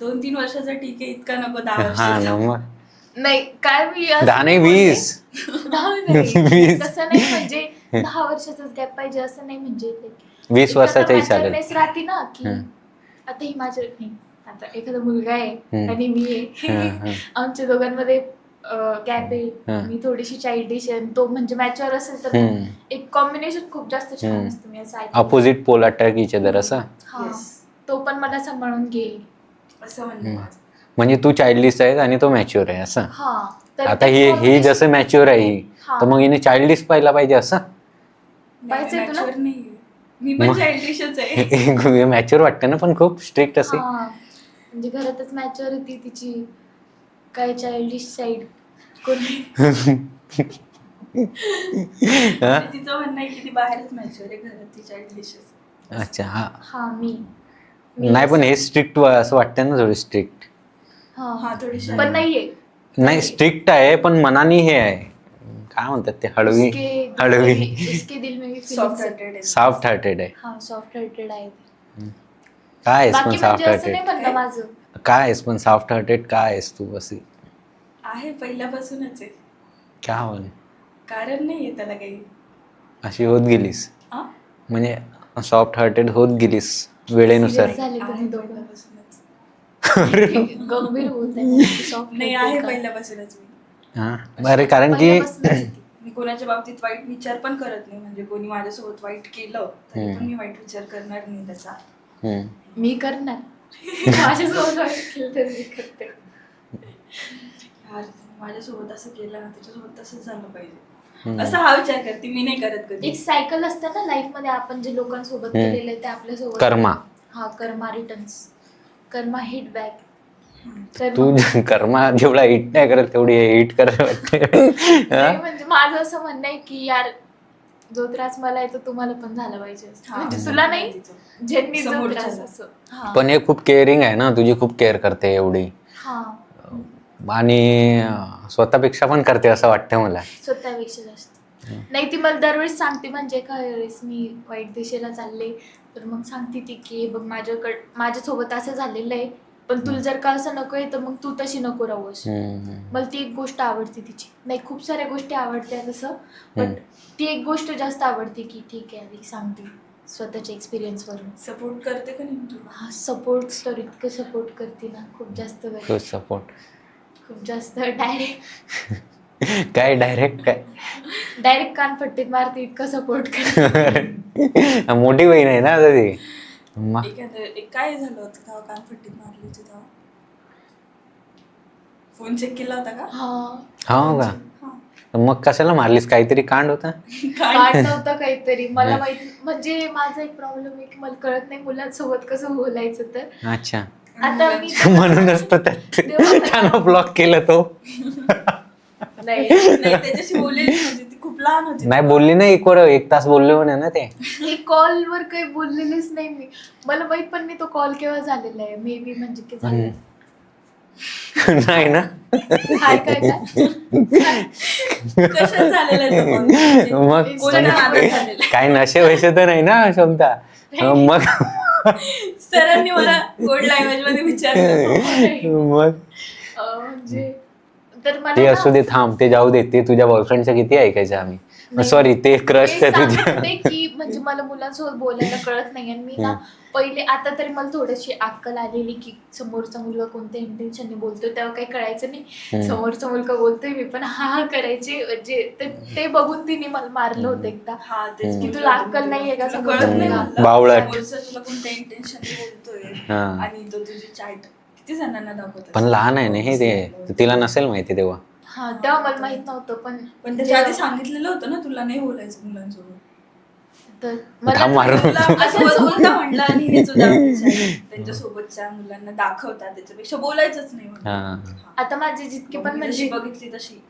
S1: 2-3 वर्षाचा ठीक आहे, इतका नको 10
S2: हा
S1: वर्षाचा.
S2: ना मग
S3: नाही काय मी असं
S2: 10 नाही
S3: बोलते.
S2: 20.
S3: 10 नाही
S2: 20.
S3: तसं नाही, म्हणजे 10 वर्षाचाच गॅप पाहिजे असं नाही. म्हणजे
S2: 20 वर्षाच्याही चालेल.
S3: मॅच्युअरनेस राहते ना की आता ही माझ्या नाही, आता एखादा मुलगा आहे आणि मी आहे आमच्या दोघांमध्ये गॅप आहे. मी थोडीशी चाइल्डिश आहे, तो म्हणजे मॅच्युअर असेल तर एक कॉम्बिनेशन खूप जास्त छान असतं. मी असं ऐकलं.
S2: Opposite pole attack each other असं.
S3: हा तो पण मला सांभाळून घेईल
S1: असं म्हणणं.
S2: म्हणजे तू चाइल्डिश आहे आणि तो मॅच्युअर आहे असं.
S3: हा तर
S2: आता
S3: ते
S2: ही
S3: combination-
S2: जसं मॅच्युअर आहे ही,
S3: हा.
S2: तर मग हिने चाइल्डिश पाहिला पाहिजे असं.
S3: पाहिजे तुला?
S1: मॅच्युअर नाही मी पण
S2: मग-
S1: चाइल्डिशच आहे.
S2: मॅच्युअर वाटतं ना पण खूप स्ट्रिक्ट असे.
S3: हा म्हणजे घरातच मॅच्युरिटी तिची काय चाइल्डिश साईड कोणी
S2: हा?
S1: तिचं म्हणणं आहे की ती बाहेरच मॅच्युअर आहे, घरात ती चाइल्डिशच.
S2: अच्छा हा.
S3: हा मी
S2: नाही पण हे स्ट्रिक्ट असं वाटतं ना, थोडी स्ट्रिक्ट.
S1: हा थोडीशी
S3: पण नाहीये.
S2: नाही स्ट्रिक्ट आहे पण मनाने हे आहे, काय म्हणतात ते, हळवी
S3: उसके दिल में भी
S1: सॉफ्ट
S3: feelings आहेत.
S1: हार्टेड आहे.
S2: सॉफ्ट हार्टेड आहे.
S3: हा सॉफ्ट हार्टेड आहे ते.
S2: काय आहेस पण
S3: बाकी
S2: सॉफ्ट
S3: म्हणजे असं नाही
S2: हार्टेड?
S3: म्हणलं माझं.
S2: काय आहेस पण सॉफ्ट हार्टेड काय आहेस तू अशी?
S1: आहे पहिल्यापासूनच आहे,
S2: काय म्हण
S1: कारण नाहीये त्याला काही.
S2: अशी होत गेलीस
S1: हा?
S2: म्हणजे सॉफ्ट हार्टेड होत गेलीस वेळेनुसार.
S3: Serious झाले तुम्ही
S1: आहे
S3: दोघं.
S1: पहिल्यापासूनच.
S3: गंभीर बोलताय सॉफ्ट
S1: नाही आहे पहिल्यापासूनच मी.
S2: हा बरं, कारण की
S1: मी कोणाच्या बाबतीत वाईट विचार पण करत नाही, म्हणजे कोणी माझ्यासोबत वाईट केलं तरी पण मी वाईट विचार करणार नाही त्याचा.
S2: हम्म.
S3: मी करणार. माझ्यासोबत वाईट केलं तर मी करते.
S1: यार माझ्यासोबत असं केलं ना, त्याच्यासोबत तसंच झालं पाहिजे असा हा विचार करते मी, नाही करत कधी.
S3: एक सायकल असतं ना लाईफ मध्ये, आपण जे लोकांसोबत केलेलं आहे ते आपल्यासोबत
S2: कर्मा.
S3: हा कर्मा रिटर्न्स, कर्मा हिट बॅक.
S2: तू कर्मा जेवढा हिट नाही करत तेवढी हिट करत वाटते.
S3: म्हणजे माझं असं म्हणणं आहे की यार जो त्रास मला आहे तो तुम्हाला पण झाला पाहिजे, म्हणजे तुला नाही ज्यांनी जो
S1: समोरच्याला.
S3: त्रास असं. हा.
S2: पण हे खूप केअरिंग आहे ना, तुझी खूप केअर करते एवढी,
S3: हा
S2: आणि स्वतःपेक्षा पण करते असं वाटतं मला.
S3: स्वतःपेक्षा जास्त नाही. ती मला दरवेळेस सांगते, म्हणजे काय वेळेस मी वाईट दिशेला चालले तर मग सांगते ती की बघ माझ्यासोबत असं झालेलं आहे, पण तुला जर का असं नकोय तर मग तू तशी नको राहूस. मला ती एक गोष्ट आवडते तिची. नाही खूप साऱ्या गोष्टी आवडत्या तसं, पण ती एक गोष्ट जास्त आवडते की ठीक आहे आधी सांगते स्वतःच्या एक्सपिरियन्स वरून.
S1: सपोर्ट करते का नाही तुला?
S3: हा सपोर्ट तर इतकं सपोर्ट करते ना, खूप जास्त
S2: तो सपोर्ट
S3: खूप जास्त. डायरेक्ट
S2: काय डायरेक्ट काय
S3: कानफट्टीत मारते इतकं सपोर्ट करते.
S2: मोठी बहीण आहे ना आता ती.
S1: काय झालं होतं तेव्हा कानफट्टीत मारली होती तेव्हा? फोन चेक केला होता का?
S2: हो का? मग कशाला मारलीस? काहीतरी कांड होता.
S3: काढ नव्हतं काहीतरी. मला माहित, म्हणजे माझा एक प्रॉब्लेम आहे की मला कळत नाही मुलांसोबत कसं बोलायचं. तर
S2: अच्छा
S3: आता मी
S2: म्हणूनच तर त्यानं ब्लॉक केलं तो.
S3: नाही
S1: त्याच्याशी बोललेली नव्हती, ती खूप लहान होती.
S2: नाही बोलली ना, एक तास बोलले म्हणे ना ते.
S3: कॉलवर काही बोललेलीच नाही मी. मला माहित पण नाही तो कॉल केव्हा झालेला आहे. मे बी म्हणजे की झालं
S2: नाही ना.
S3: काय काय काय
S1: कशात झालेला आहे तो call?
S2: मग
S1: कोणाच्या नादात झालेला?
S2: काय नशे वैसे तर नाही ना क्षमता. मग
S1: सरांनी मला कोड लँग्वेज मध्ये विचारलं.
S2: मग
S3: म्हणजे तर मला
S2: ते
S3: ना-
S2: असू दे, थांब ते जाऊ दे. ते तुझ्या बॉयफ्रेंडचं किती ऐकायचं आम्ही.
S3: नाही.
S2: सॉरी ते क्रश
S3: मी
S2: आहे तुझ्या.
S3: सांगते की म्हणजे मला मुलांसोबत बोलायला कळत नाही, आणि मी ना पहिले, आता तरी मला थोडीशी अक्कल आलेली की समोरचा मुलगा कोणत्या इंटेन्शनने बोलतोय. तेव्हा काही कळायचं नाही समोरचा मुलगा बोलतोय, मी पण हा करायचे. म्हणजे ते बघून तिने मला मारलं होतं एकदा
S1: हा तेच
S3: की तुला अक्कल नाहीये का?
S1: तुला कळत नाही मला.
S2: बावळट.
S1: समोरचा तुला कोणत्या इंटेन्शन बोलतोय
S2: हा.
S1: आणि तो तुझी चॅट किती जणांना दाखवत
S2: पण लहान आहे ना हे, ते तिला नसेल माहिती तेव्हा.
S3: हा तेव्हा मला माहित नव्हतं.
S1: पण त्याच्या आधी सांगितलेलं होतं ना तुला नाही बोलायचं मुलांसोबत.
S3: तर
S2: थांब मारू.
S1: बोलता म्हटलं, आणि हे सुद्धा त्यांच्या सोबतच्या मुलांना दाखवतात, त्याच्यापेक्षा बोलायचंच नाही म्हटलं.
S2: हा.
S3: आता माझे जितके पण म्हणजे
S1: बघितली तशी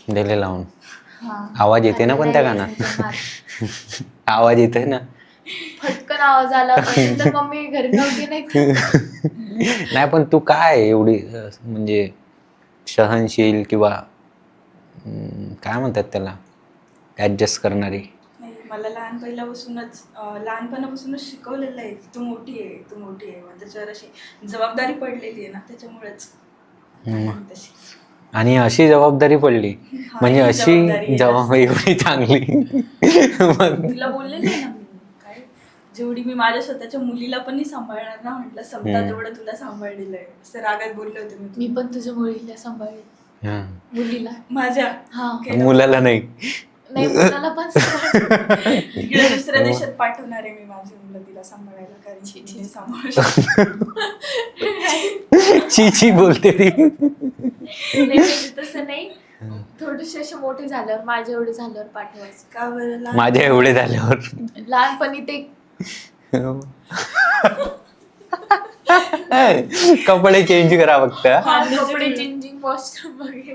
S2: दिले लावून.
S3: हा.
S2: आवाज येते ना पण त्या गाण्यात. आवाज येते ना.
S3: फटकन आवाज आला पाहिजे तर मम्मी घरी नव्हती नाही.
S2: नाही पण तू काय एवढी म्हणजे सहनशील किंवा काय म्हणतात त्याला, ऍडजस्ट करणारी?
S1: नाही, मला लहानपणापासूनच शिकवलेलं आहे की तू मोठी आहे, तू मोठी आहे. मग त्याच्यावर अशी जबाबदारी पडलेली आहे ना, त्याच्यामुळेच तशी.
S2: आणि अशी जबाबदारी पडली म्हणजे
S1: ही
S2: अशी
S1: जबाबदारी
S2: जबाबदारी एवढी चांगली. मग
S1: तिला बोललेली आहे ना मी, काय जेवढी मी माझ्या स्वतःच्या मुलीला पण नाही सांभाळणार ना, म्हटलं समजा तेवढं तुला सांभाळलेलं आहे. असं रागात बोलले होते
S3: मी पण तुझ्या मुलीला सांभाळले.
S2: हा.
S3: मुलीला
S1: माझ्या
S3: हा
S2: मुलाला नाही.
S3: नाही मुलाला पण सांभाळले.
S1: तिकडे दुसऱ्या देशात पाठवणार आहे मी माझी जमलं तिला सांभाळायला, कारण की तिने सांभाळू शकते.
S2: ची ची बोलते ती.
S3: नाही, म्हणजे तसं नाही, थोडेसे असे मोठे झाल्यावर, माझ्या एवढे झाल्यावर पाठवायचं.
S1: का बरं? लहान
S2: माझ्या एवढे झाल्यावर
S3: लहानपणी ते
S2: कपडे चेंज करा फक्त.
S3: कपडे चेंजिंग वॉशरूम वगैरे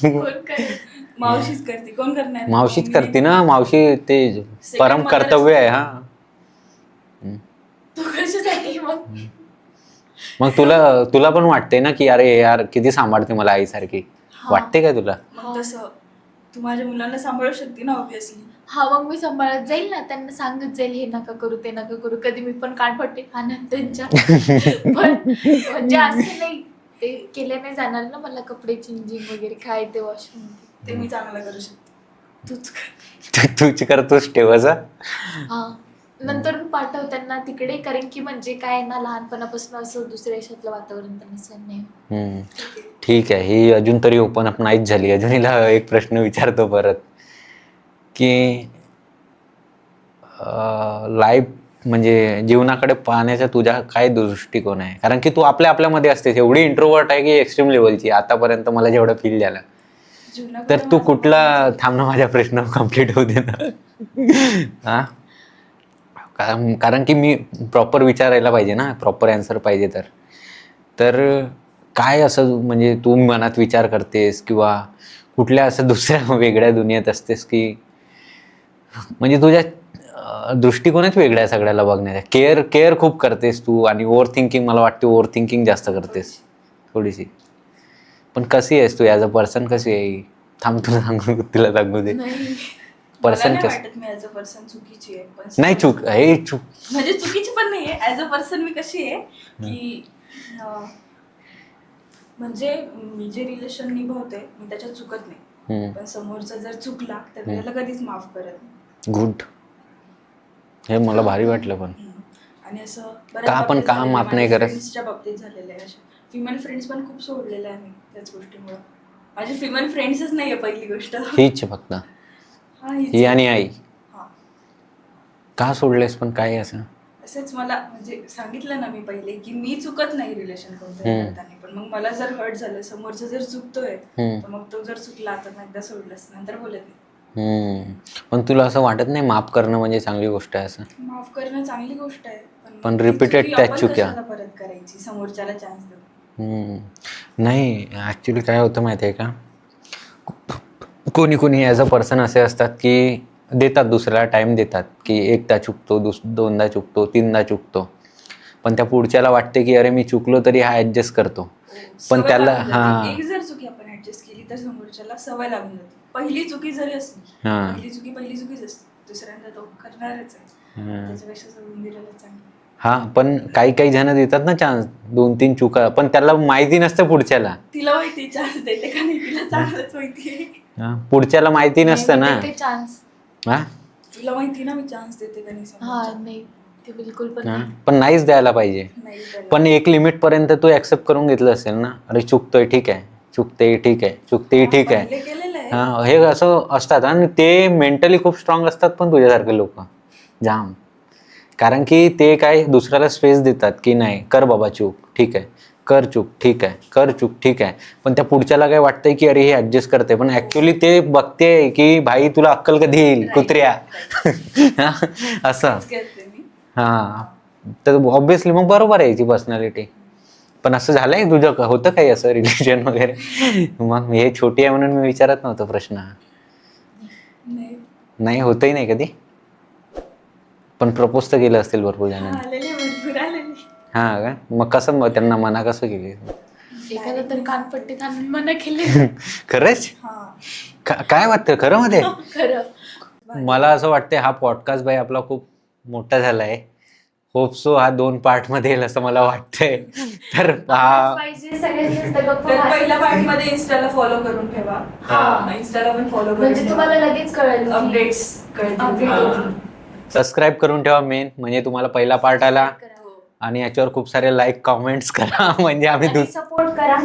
S3: कोण करेल?
S1: मावशीच करते, कोण करणार?
S2: मावशीच करते ना, मावशी ते परम कर्तव्य आहे. हा
S3: तू कशासाठी मग?
S2: मग तुला पण वाटते ना की अरे यार किती सांभाळते मला आईसारखी, वाटते का तुला?
S1: मग तसं तू माझ्या मुलांना सांभाळू शकते ना ऑब्विसली.
S3: हा, मग मी सांभाळत जाईल ना, त्यांना सांगत जाईल हे नका करू ते नका करू. कधी मी पण कान पडते आनंद त्यांच्या, पण म्हणजे असं नाही ते केले नाही जाणार ना. मला कपडे चेंजिंग वगैरे काय ते वॉशरूम
S1: ते मी चांगलं करू शकते.
S3: तूच कर.
S2: तूच करतोस ठेवायचा.
S3: हा, नंतर पाठव त्यांना तिकडे, कारण की म्हणजे काय ना, लहानपणापासून असं दुसऱ्या देशातलं वातावरण त्यांना सहन नाही.
S2: ठीक आहे, ही अजून तरी ओपन अप नाहीच झाली. अजून हिला एक प्रश्न विचारतो परत की लाईफ म्हणजे जीवनाकडे पाहण्याचा तुझा काय दृष्टिकोन आहे? कारण की तू आपल्यामध्ये असतेस, एवढी इंट्रोवर्ट आहे की एक्स्ट्रीम लेवलची आतापर्यंत मला जेवढं फील झालं. तर तू कुठला, थांब ना माझा प्रश्न कम्प्लीट होऊ दे ना. हा, कारण की मी प्रॉपर विचारायला पाहिजे ना, प्रॉपर आन्सर पाहिजे. तर काय असं म्हणजे तू मनात विचार करतेस किंवा कुठल्या असं दुसऱ्या वेगळ्या दुनियेत असतेस की म्हणजे तुझ्या दृष्टिकोनच वेगळ्या सगळ्याला बघण्याचा. केअर खूप करतेस तू, आणि ओव्हर थिंकिंग, मला वाटते ओव्हर थिंकिंग जास्त करतेस थोडीशी. पण कशी आहेस तू ॲज अ पर्सन, कशी आहे? थांब तुला सांगू दे. पर्सन
S1: मला नाही
S2: कसं?
S1: वाटत मी ॲज अ पर्सन चुकीची आहे, पण
S2: नाही चूक
S1: म्हणजे चुकीची पण नाहीये. ॲज अ पर्सन मी कशी आहे की म्हणजे मी जे रिलेशन निभावते मी त्याच्यात चुकत नाही, पण समोरचा जर चुकला तर मी त्याला कधीच माफ करत नाही.
S2: गुड, हे मला भारी वाटलं. पण
S1: आणि असं
S2: का आपण का माफ नाही करत?
S1: फ्रेंड्सच्या बाबतीत झालेलं आहे. अशा फिमेल फ्रेंड्स पण खूप सोडलेलं आहे मी त्याच गोष्टीमुळे. माझे फिमेल फ्रेंड्सच नाहीये पहिली गोष्ट.
S2: हीच फक्त ही आणि आई.
S1: हा,
S2: का सोडलेस? पण काय असं?
S1: असंच मला म्हणजे सांगितलं ना मी पहिले की मी चुकत नाही रिलेशन करताना, पण मग मला जर हर्ट झालं, समोरचं जर चुकतोय तर मग तो जर चुकला तर मग एकदा सोडलंच, नंतर बोलत नाही.
S2: पण तुला असं वाटत नाही माफ करणं म्हणजे चांगली गोष्ट आहे? असं
S1: माफ करणं चांगली गोष्ट आहे,
S2: पण
S1: ती
S2: repeated
S1: चुकी
S2: त्याच
S1: आपण
S2: चुक्या.
S1: कशाला परत करायची, समोरच्याला चान्स देऊ.
S2: नाही, ॲक्च्युली काय होतं माहिती आहे का, कोणी ॲज अ पर्सन असे असतात की देतात दुसऱ्याला टाईम देतात की एकदा चुकतो, दोनदा चुकतो, तीनदा चुकतो, पण त्या पुढच्याला वाटते की अरे मी चुकलो तरी हा ॲडजस्ट करतो. पण
S1: सवय
S2: त्याला
S1: लागून जाते. एक जर चुकी आपण ऍडजस्ट केली तर समोरच्याला सवय लागून जाते. पहिली चुकी जरी असली, पहिली चुकीच असते, दुसऱ्यांदा तो करणारच आहे. त्याच्यापेक्षा सोडून दिलेलं चांगलं.
S2: हा, पण काही जण देतात ना चान्स, 2-3 चुका, पण त्याला माहिती नसतं पुढच्याला.
S1: तिला माहिती चान्स देते का नाही, तिला चांगलंच माहिती.
S2: पुढच्याला माहिती नसतं ना.
S3: चान्स
S1: तुला माहिती ना मी चान्स देते का नाही.
S3: नाही, ते बिलकुल पण नाही.
S2: पण नाहीच द्यायला पाहिजे. पण एक लिमिट पर्यंत तू ऍक्सेप्ट करून घेतलं असेल ना, अरे चुकतोय ठीक आहे, चुकते ठीक आहे, चुकते ठीक आहे. हा, हे असं असतात आणि ते मेंटली खूप स्ट्रॉंग असतात. पण तुझ्यासारखे लोक जाम, कारण की ते काय दुसऱ्याला स्पेस देतात की नाही कर बाबा चूक ठीक आहे, कर चूक ठीक आहे, कर चूक ठीक आहे, पण त्या पुढच्याला काय वाटतंय की अरे हे ऍडजस्ट करते, पण ऍक्च्युली ते बघते की भाई तुला अक्कल कधी येईल कुत्र्या. असं. हा, तर ऑब्विसली मग बरोबर आहे याची पर्सनॅलिटी. पण असं झालंय तुझं, होतं काही असं रिलेशन वगैरे? मग हे छोटी आहे म्हणून मी विचारत नव्हतो प्रश्न. नाही, होतही नाही कधी. पण प्रपोज तर केलं असतील भरपूर जणांनी. हा का? मग कसं, मग त्यांना मना कसं केली?
S3: एखादा तर कानपट्टीत आणून मना केली.
S2: खरंच? काय वाटतं खरं मध्ये?
S3: खरं.
S2: मला असं वाटतंय हा पॉडकास्ट भाई आपला खूप मोठा झालाय. होप सो हा 2 पार्ट मध्ये येईल असं मला वाटतंय. तर
S1: पहिल्या पार्ट मध्ये इंस्टाला फॉलो करून ठेवा. इंस्टाला पण फॉलो करून
S3: म्हणजे तुम्हाला लगेच कळेल,
S1: अपडेट्स कळतील.
S2: सबस्क्राईब करून ठेवा मेन, म्हणजे तुम्हाला पहिला पार्ट आला, आणि याच्यावर खूप सारे लाईक कमेंट्स करा म्हणजे आम्ही
S3: सपोर्ट करा.